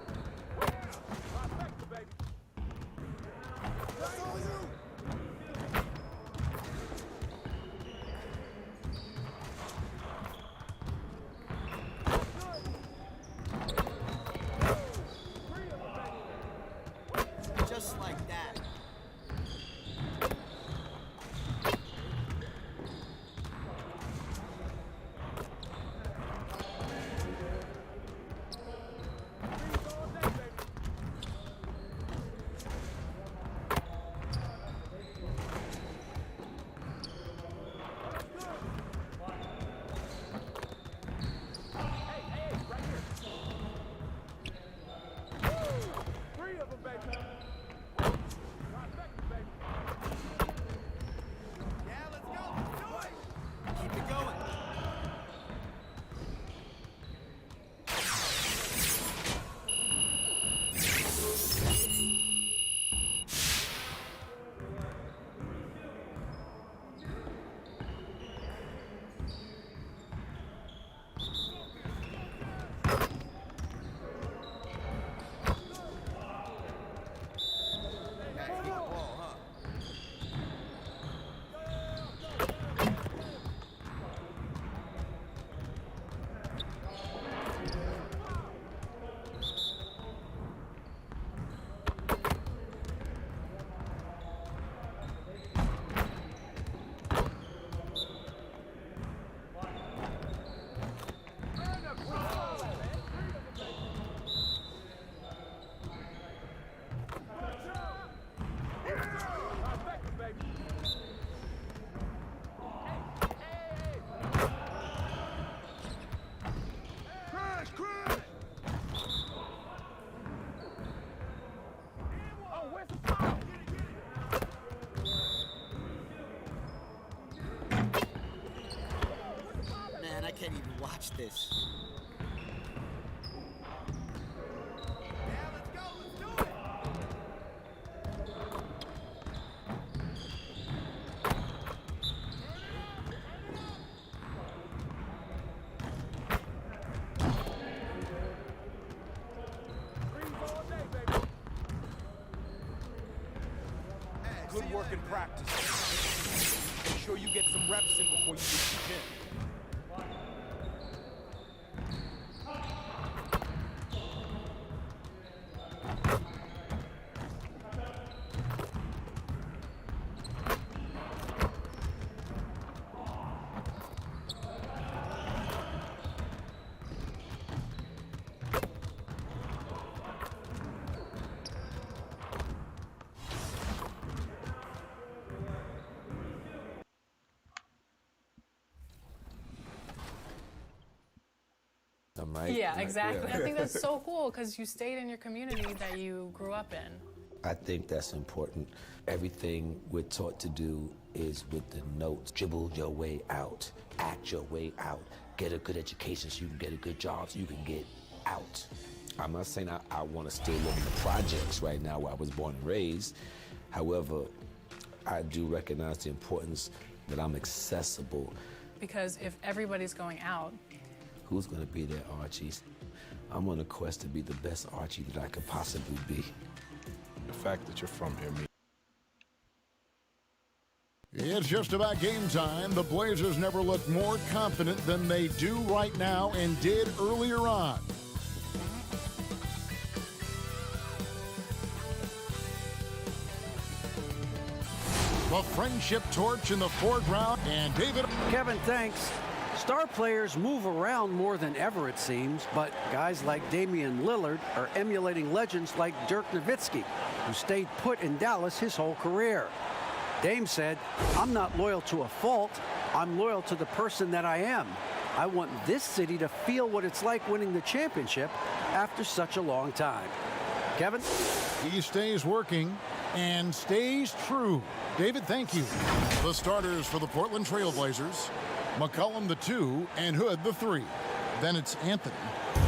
That's all you. Just like that. Keep it going. Hey, keep the ball, huh? Crash, crash. Oh, where's the foul? Man, I can't even watch this. Good work in practice. Make sure you get some reps in before you reach the gym. right? Yeah, exactly. Yeah. I think that's so cool because you stayed in your community that you grew up in. I think that's important. Everything we're taught to do is with the notes. Dribble your way out, act your way out, get a good education so you can get a good job so you can get out. I'm not saying I want to still live in the projects right now where I was born and raised. However, I do recognize the importance that I'm accessible. Because if everybody's going out, who's going to be there, Archies? I'm on a quest to be the best Archie that I could possibly be. The fact that you're from here means It's just about game time. The Blazers never looked more confident than they do right now and did earlier on. The friendship torch in the foreground, and David. Kevin, thanks. Star players move around more than ever, it seems, but guys like Damian Lillard are emulating legends like Dirk Nowitzki, who stayed put in Dallas his whole career. Dame said, "I'm not loyal to a fault. I'm loyal to the person that I am. I want this city to feel what it's like winning the championship after such a long time." Kevin? He stays working and stays true. David, thank you. The starters for the Portland Trail Blazers, McCollum the 2 and Hood the 3. Then it's Anthony.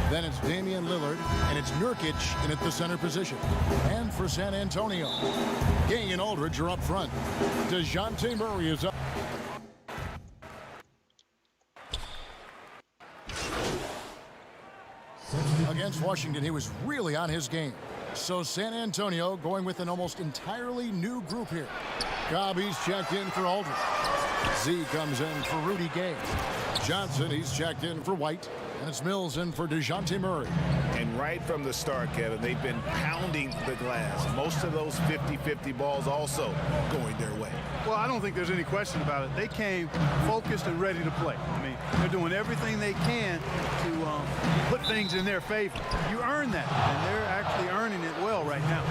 Then it's Damian Lillard, and it's Nurkic in at the center position. And for San Antonio, Gay and Aldridge are up front. DeJounte Murray is up. Against Washington, he was really on his game. So San Antonio going with an almost entirely new group here. Gobby's checked in for Aldridge. Z comes in for Rudy Gay. Johnson, he's checked in for White. And it's Mills in for DeJounte Murray. And right from the start, Kevin, they've been pounding the glass. Most of those 50-50 balls also going their way. Well, I don't think there's any question about it. They came focused and ready to play. I mean, they're doing everything they can to put things in their favor. You earn that, and they're actually earning it well right now.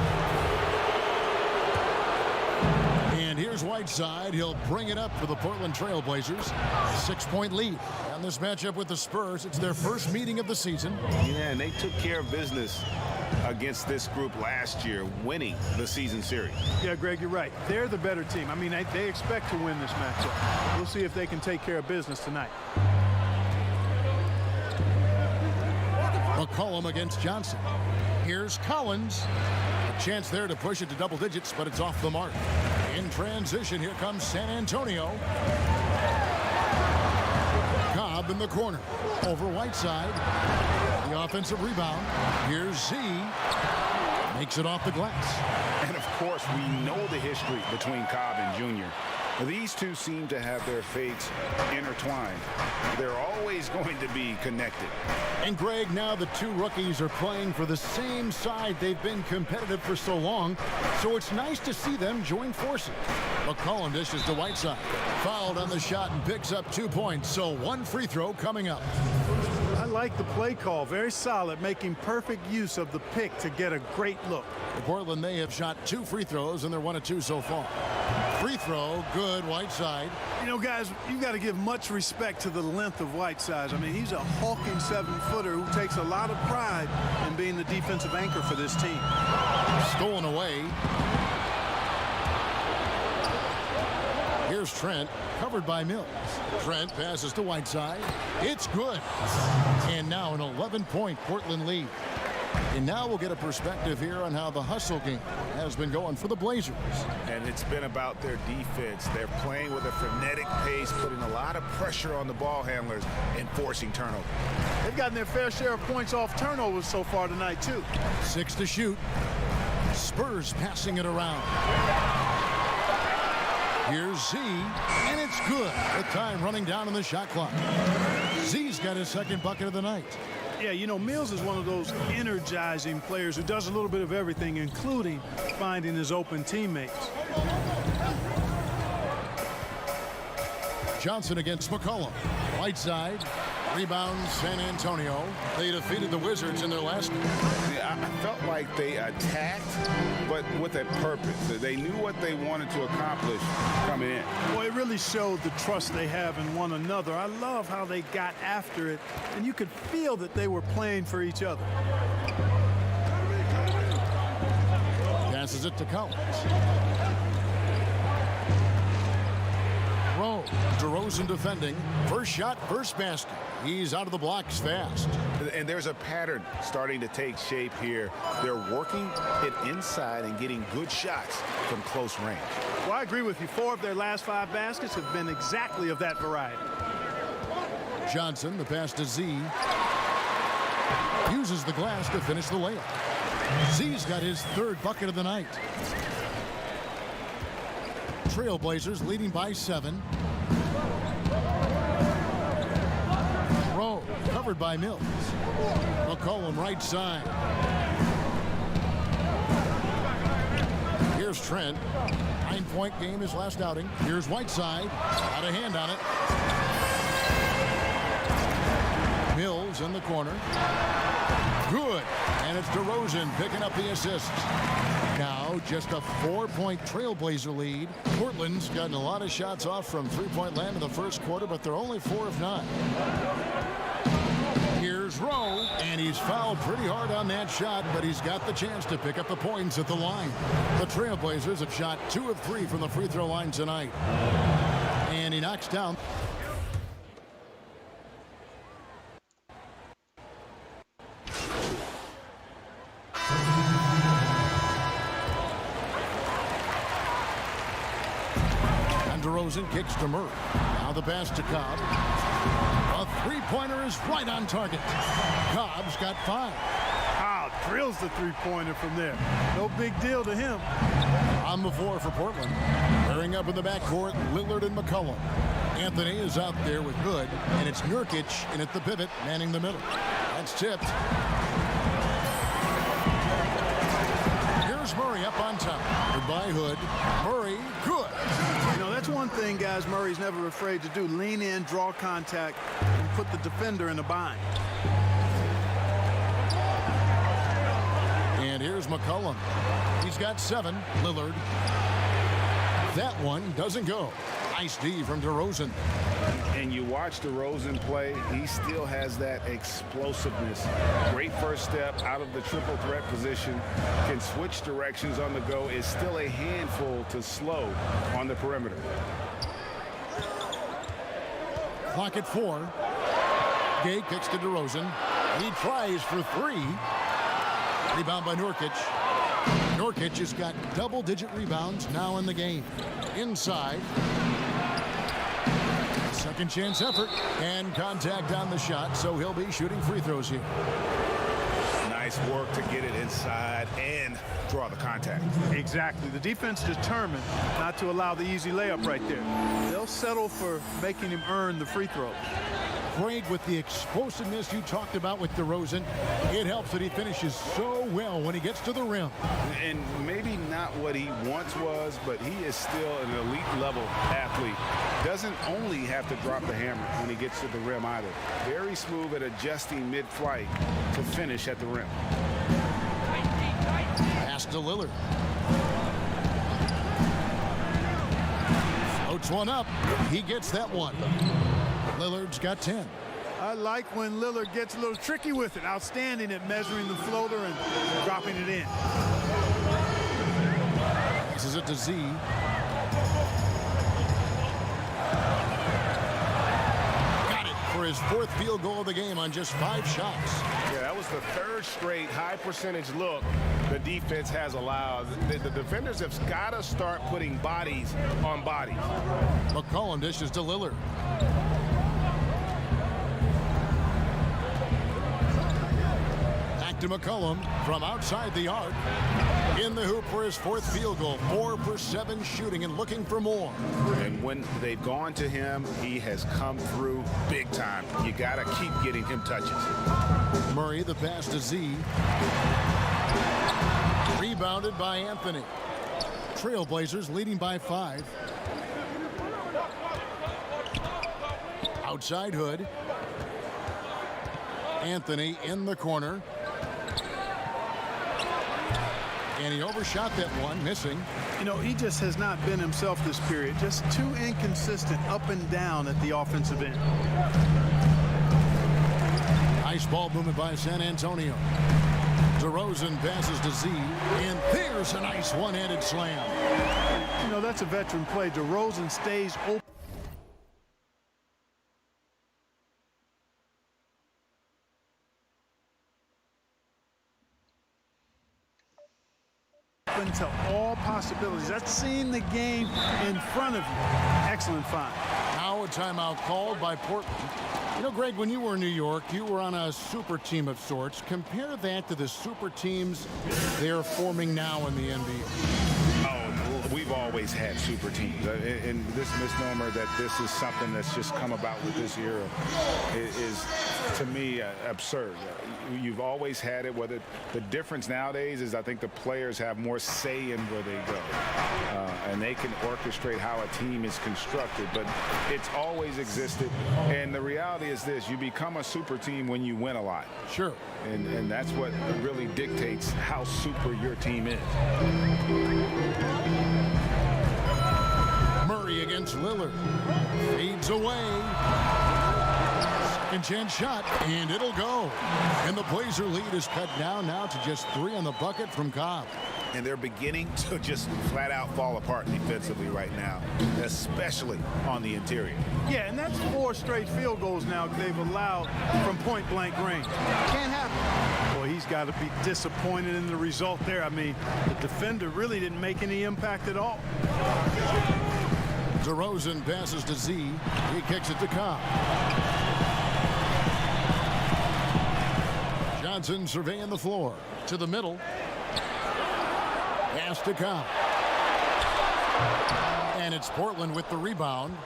And here's Whiteside. He'll bring it up for the Portland Trail Blazers. 6-point lead. On this matchup with the Spurs, it's their first meeting of the season. Yeah, and they took care of business against this group last year, winning the season series. Yeah, Greg, you're right. They're the better team. I mean, they expect to win this matchup. We'll see if they can take care of business tonight. McCollum against Johnson. Here's Collins. A chance there to push it to double digits, but it's off the mark. In transition, here comes San Antonio. Cobb in the corner. Over Whiteside. The offensive rebound. Here's Z. Makes it off the glass. And of course, we know the history between Cobb and Junior. These two seem to have their fates intertwined. They're always going to be connected. And Greg, now the two rookies are playing for the same side. They've been competitive for so long, so it's nice to see them join forces. McCollum dishes to Whiteside. Fouled on the shot and picks up 2 points, so one free throw coming up. I like the play call. Very solid, making perfect use of the pick to get a great look. For Portland, they have shot 2 free throws, and they're 1 of 2 so far. Free throw, good, Whiteside. You know, guys, you've got to give much respect to the length of Whiteside. I mean, he's a hulking 7-footer who takes a lot of pride in being the defensive anchor for this team. Stolen away. Here's Trent, covered by Mills. Trent passes to Whiteside. It's good. And now an 11-point Portland lead. And now we'll get a perspective here on how the hustle game has been going for the Blazers. And it's been about their defense. They're playing with a frenetic pace, putting a lot of pressure on the ball handlers and forcing turnovers. They've gotten their fair share of points off turnovers so far tonight, too. 6 to shoot. Spurs passing it around. Here's Z, and it's good. The time running down on the shot clock. Z's got his second bucket of the night. Yeah, you know, Mills is one of those energizing players who does a little bit of everything, including finding his open teammates. Johnson against McCollum. Whiteside. Rebound San Antonio. They defeated the Wizards in their last. Yeah, I felt like they attacked, but with a purpose. They knew what they wanted to accomplish coming in. Well, it really showed the trust they have in one another. I love how they got after it, and you could feel that they were playing for each other. Passes it to Collins. Rowe, DeRozan defending. First shot, first basket. He's out of the blocks fast. And there's a pattern starting to take shape here. They're working it inside and getting good shots from close range. Well, I agree with you. 4 of their last 5 baskets have been exactly of that variety. Johnson, the pass to Z. Uses the glass to finish the layup. Z's got his 3rd bucket of the night. Trailblazers leading by 7. Rowe covered by Mills. McCollum right side. Here's Trent. 9-point game his last outing. Here's Whiteside. Got a hand on it. Mills in the corner. Good. And it's DeRozan picking up the assist. Now just a 4-point Trailblazer lead. Portland's gotten a lot of shots off from three-point land in the first quarter, but they're only 4 of 9. Here's Rowe, and he's fouled pretty hard on that shot, but he's got the chance to pick up the points at the line. The Trailblazers have shot 2 of 3 from the free throw line tonight. And he knocks down. DeRozan kicks to Murray. Now the pass to Cobb. A three-pointer is right on target. Cobb's got 5. Wow, drills the three-pointer from there. No big deal to him. On the floor for Portland. Pairing up in the backcourt, Lillard and McCollum. Anthony is out there with Hood, and it's Nurkic in at the pivot, manning the middle. That's tipped. Here's Murray up on top. Goodbye, Hood. Murray, good. You know, that's one thing, guys, Murray's never afraid to do. Lean in, draw contact, and put the defender in a bind. And here's McCollum. He's got 7. Lillard. That one doesn't go. Nice D from DeRozan. And you watch DeRozan play, he still has that explosiveness. Great first step out of the triple threat position. Can switch directions on the go. Is still a handful to slow on the perimeter. Clock at 4. Gay kicks to DeRozan. He tries for 3. Rebound by Nurkic. Nurkic has got double-digit rebounds now in the game. Inside. Second chance effort and contact on the shot, so he'll be shooting free throws here. Nice work to get it inside and draw the contact. Exactly. The defense determined not to allow the easy layup right there. They'll settle for making him earn the free throws. Great with the explosiveness you talked about with DeRozan. It helps that he finishes so well when he gets to the rim. And maybe not what he once was, but he is still an elite level athlete. Doesn't only have to drop the hammer when he gets to the rim either. Very smooth at adjusting mid-flight to finish at the rim. Pass to Lillard. Floats one up. He gets that one. Lillard's got 10. I like when Lillard gets a little tricky with it. Outstanding at measuring the floater and dropping it in. Passes it to Z. Got it for his 4th field goal of the game on just 5 shots. Yeah, that was the 3rd straight high percentage look the defense has allowed. The defenders have got to start putting bodies on bodies. McCollum dishes to Lillard. To McCollum from outside the arc. In the hoop for his 4th field goal. 4 for 7 shooting and looking for more. And when they've gone to him, he has come through big time. You got to keep getting him touches. Murray, the pass to Z. Rebounded by Anthony. Trailblazers leading by 5. Outside Hood. Anthony in the corner. And he overshot that one, missing. You know, he just has not been himself this period. Just too inconsistent up and down at the offensive end. Nice ball movement by San Antonio. DeRozan passes to Z, and there's a nice one-handed slam. You know, that's a veteran play. DeRozan stays open to all possibilities. That's seeing the game in front of you. Excellent find. Now a timeout called by Portland. You know, Greg, when you were in New York, you were on a super team of sorts. Compare that to the super teams they're forming now in the NBA. Oh, we've always had super teams. And this misnomer that this is something that's just come about with this era is to me, absurd. You've always had it. Whether the difference nowadays is I think the players have more say in where they go. And they can orchestrate how a team is constructed. But it's always existed. And the reality is this. You become a super team when you win a lot. Sure. And that's what really dictates how super your team is. Murray against Lillard. Fades away. Second chance shot, and it'll go. And the Blazer lead is cut down now to just 3 on the bucket from Cobb. And they're beginning to just flat out fall apart defensively right now, especially on the interior. Yeah, and that's 4 straight field goals now they've allowed from point-blank range. Can't happen. Boy, he's got to be disappointed in the result there. I mean, the defender really didn't make any impact at all. DeRozan passes to Z. He kicks it to Cobb. Johnson surveying the floor. To the middle. Pass to Cobb. And it's Portland with the rebound.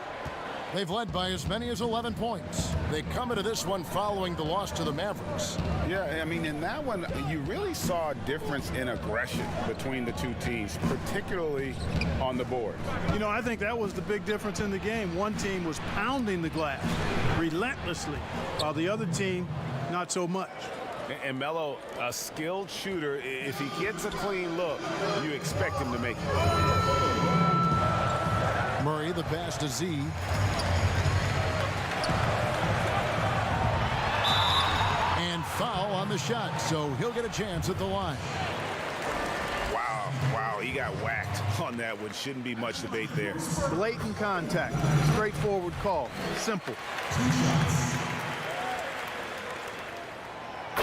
They've led by as many as 11 points. They come into this one following the loss to the Mavericks. Yeah, I mean, in that one, you really saw a difference in aggression between the two teams, particularly on the board. You know, I think that was the big difference in the game. One team was pounding the glass relentlessly, while the other team, not so much. And Melo, a skilled shooter, if he gets a clean look, you expect him to make it. Murray, the pass to Z. And foul on the shot, so he'll get a chance at the line. Wow, he got whacked on that one. Shouldn't be much debate there. Blatant contact, straightforward call, simple.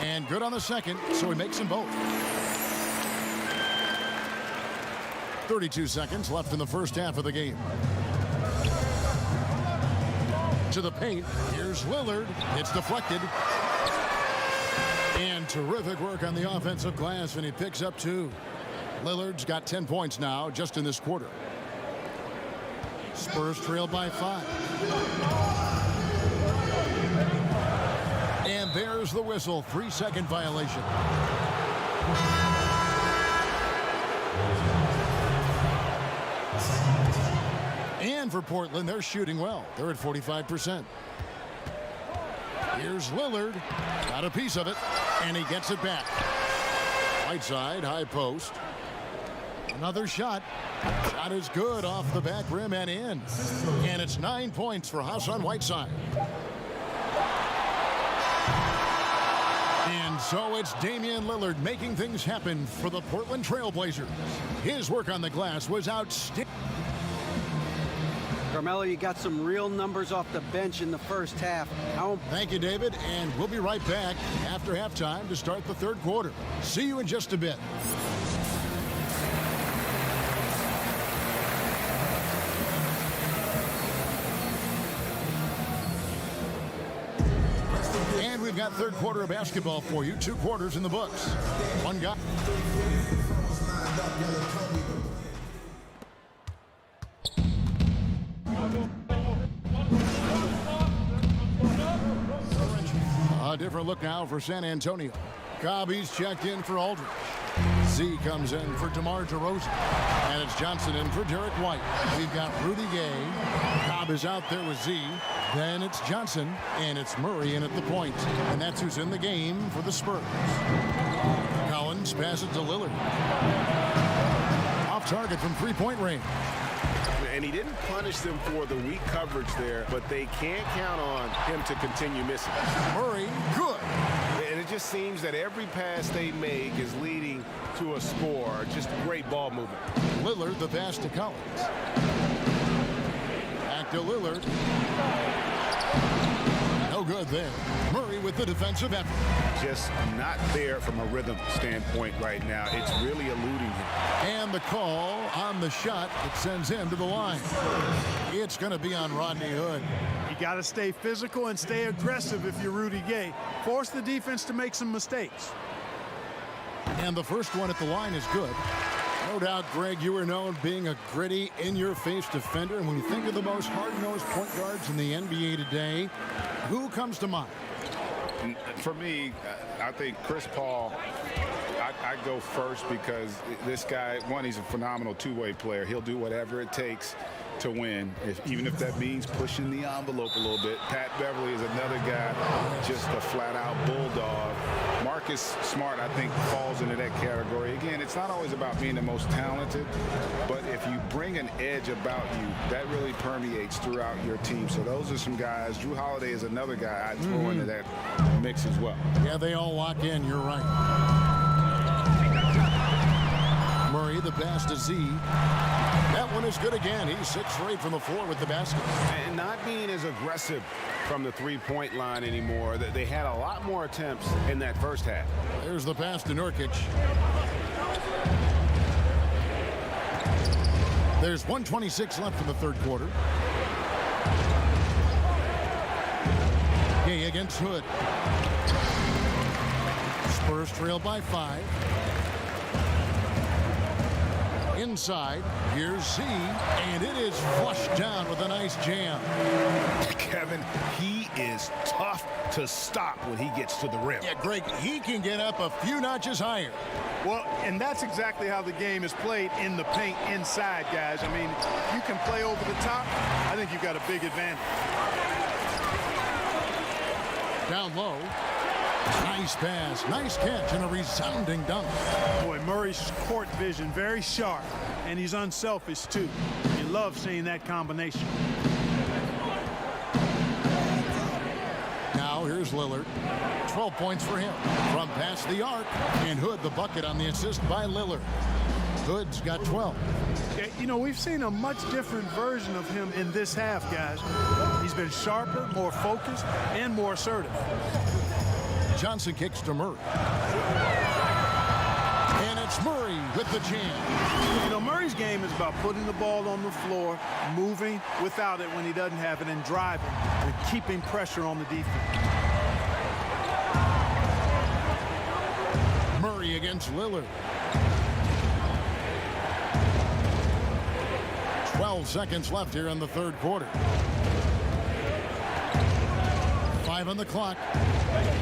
And good on the second, so he makes them both. 32 seconds left in the first half of the game. To the paint, here's Lillard. It's deflected. And terrific work on the offensive glass, and he picks up 2. Lillard's got 10 points now, just in this quarter. Spurs trail by 5. And there's the whistle. 3-second violation. And for Portland, they're shooting well. They're at 45%. Here's Lillard. Got a piece of it, and he gets it back. Right side, high post. Another shot. Shot is good off the back rim and in. And it's 9 points for Hassan Whiteside. And so it's Damian Lillard making things happen for the Portland Trail Blazers. His work on the glass was outstanding. Carmelo, you got some real numbers off the bench in the first half. Thank you, David, and we'll be right back after halftime to start the third quarter. See you in just a bit. And we've got third quarter of basketball for you. 2 quarters in the books. One guy. A different look now for San Antonio. Cobb's checked in for Aldridge. Z comes in for DeMar DeRozan. And it's Johnson in for Derek White. We've got Rudy Gay. Cobb is out there with Z. Then it's Johnson, and it's Murray in at the point. And that's who's in the game for the Spurs. Collins passes to Lillard. Off target from three-point range. And he didn't punish them for the weak coverage there, but they can't count on him to continue missing. Murray, good. And it just seems that every pass they make is leading to a score. Just great ball movement. Lillard, the pass to Collins. Back to Lillard. No good there. Murray with the defensive effort. Just not there from a rhythm standpoint right now. It's really eluding him. And the call on the shot that sends him to the line. It's going to be on Rodney Hood. You got to stay physical and stay aggressive if you're Rudy Gay. Force the defense to make some mistakes. And the first one at the line is good. No doubt, Greg, you are known being a gritty, in-your-face defender. And when you think of the most hard-nosed point guards in the NBA today, who comes to mind? For me, I think Chris Paul, I go first because this guy, one, he's a phenomenal two-way player. He'll do whatever it takes to win, even if that means pushing the envelope a little bit. Pat Beverly is another guy, just a flat-out bulldog. Marcus Smart, I think, falls into that category. Again, it's not always about being the most talented, but if you bring an edge about you, that really permeates throughout your team. So those are some guys. Drew Holiday is another guy I'd throw into that mix as well. Yeah, they all lock in. You're right. Murray, the pass to Z. That one is good again. He's 6 for 8 from the floor with the basket. And not being as aggressive from the three-point line anymore. They had a lot more attempts in that first half. There's the pass to Nurkic. There's 1:26 left in the third quarter. Gay against Hood. Spurs trail by 5. Inside, here's Z, and it is flushed down with a nice jam. Kevin, he is tough to stop when he gets to the rim. Yeah, Greg, he can get up a few notches higher. Well, and that's exactly how the game is played in the paint inside, guys. I mean, you can play over the top. I think you've got a big advantage. Down low. Nice pass, nice catch, and a resounding dunk. Boy, Murray's court vision very sharp, and he's unselfish, too. You love seeing that combination. Now here's Lillard. 12 points for him from past the arc, and Hood the bucket on the assist by Lillard. Hood's got 12. Yeah, you know, we've seen a much different version of him in this half, guys. He's been sharper, more focused, and more assertive. Johnson kicks to Murray. And it's Murray with the jam. You know, Murray's game is about putting the ball on the floor, moving without it when he doesn't have it, and driving and keeping pressure on the defense. Murray against Lillard. 12 seconds left here in the third quarter. 5 on the clock.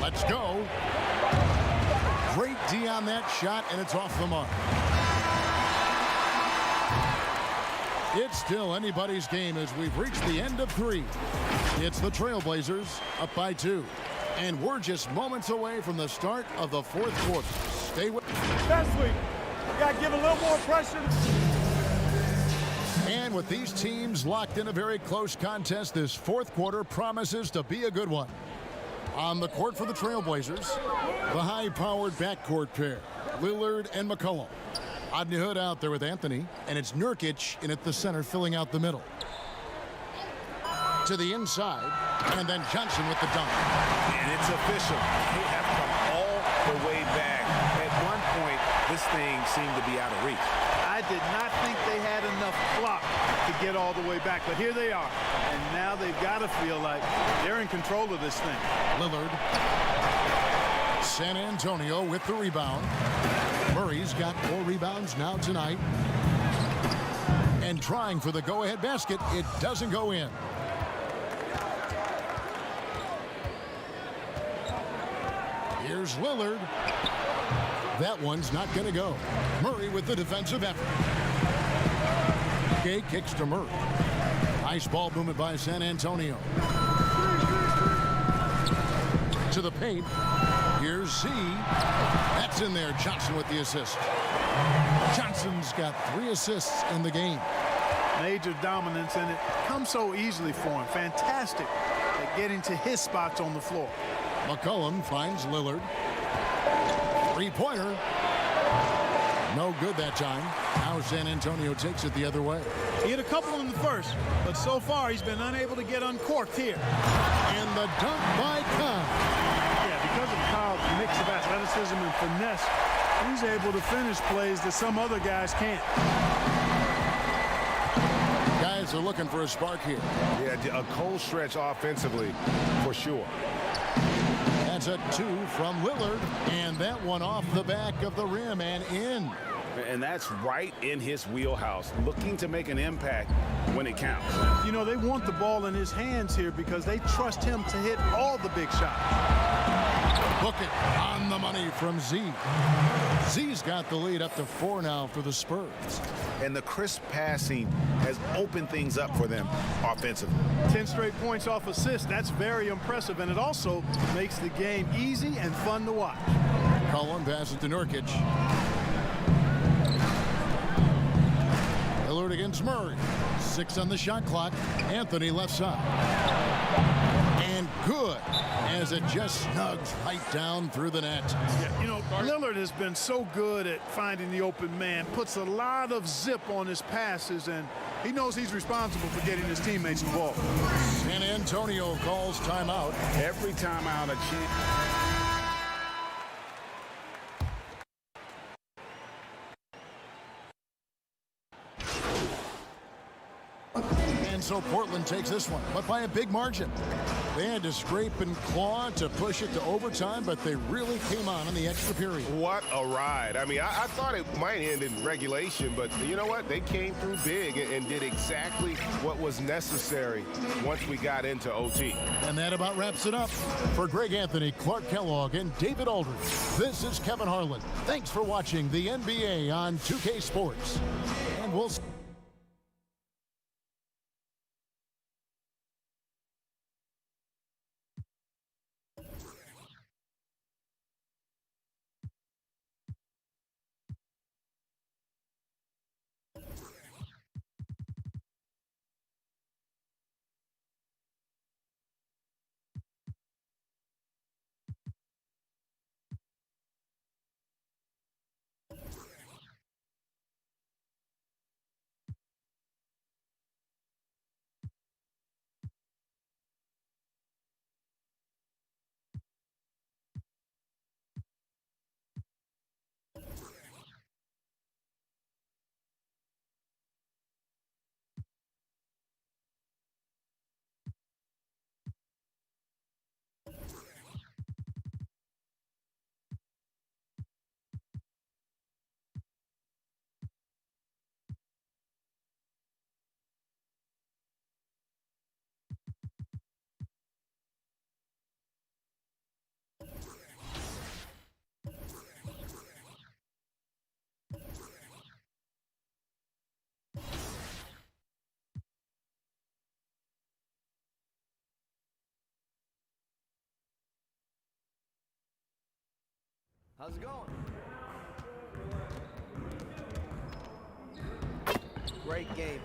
Let's go. Great D on that shot, and it's off the mark. It's still anybody's game as we've reached the end of 3. It's the Trailblazers up by 2. And we're just moments away from the start of the fourth quarter. Stay with That's sweet. You got to give a little more pressure. And with these teams locked in a very close contest, this fourth quarter promises to be a good one. On the court for the Trailblazers, the high-powered backcourt pair, Lillard and McCollum. Rodney Hood out there with Anthony, and it's Nurkic in at the center filling out the middle. To the inside, and then Johnson with the dunk. And it's official. They have come all the way back. At one point, this thing seemed to be out of reach. I did not think they had enough clock to get all the way back, but here they are. And now they've got to feel like they're in control of this thing. Lillard. San Antonio with the rebound. Murray's got 4 rebounds now tonight. And trying for the go-ahead basket, it doesn't go in. Here's Lillard. That one's not going to go. Murray with the defensive effort. Gay kicks to Murray. Nice ball movement by San Antonio. To the paint. Here's Z. That's in there. Johnson with the assist. Johnson's got 3 assists in the game. Major dominance, and it comes so easily for him. Fantastic at getting to his spots on the floor. McCollum finds Lillard. 3-pointer. No good that time. Now San Antonio takes it the other way. He hit a couple in the first, but so far he's been unable to get uncorked here. And the dunk by Kyle. Yeah, because of Kyle's mix of athleticism and finesse, he's able to finish plays that some other guys can't. Guys are looking for a spark here. Yeah, a cold stretch offensively, for sure. That's a 2 from Lillard, and that one off the back of the rim and in. And that's right in his wheelhouse, looking to make an impact when it counts. You know, they want the ball in his hands here because they trust him to hit all the big shots. Book it on the money from Z. Z's got the lead up to 4 now for the Spurs. And the crisp passing has opened things up for them offensively. 10 straight points off assists. That's very impressive, and it also makes the game easy and fun to watch. Cullen passes to Nurkic. Lillard against Murray. 6 on the shot clock. Anthony left side. And good, as it just snugs right down through the net. Yeah, you know, Lillard has been so good at finding the open man, puts a lot of zip on his passes, and he knows he's responsible for getting his teammates the ball. San Antonio calls timeout. Every timeout a chance. And so Portland takes this one, but by a big margin. They had to scrape and claw to push it to overtime, but they really came on in the extra period. What a ride. I mean, I thought it might end in regulation, but you know what? They came through big and did exactly what was necessary once we got into OT. And that about wraps it up. For Greg Anthony, Clark Kellogg, and David Aldridge, this is Kevin Harlan. Thanks for watching the NBA on 2K Sports. And we'll see. How's it going? Great game.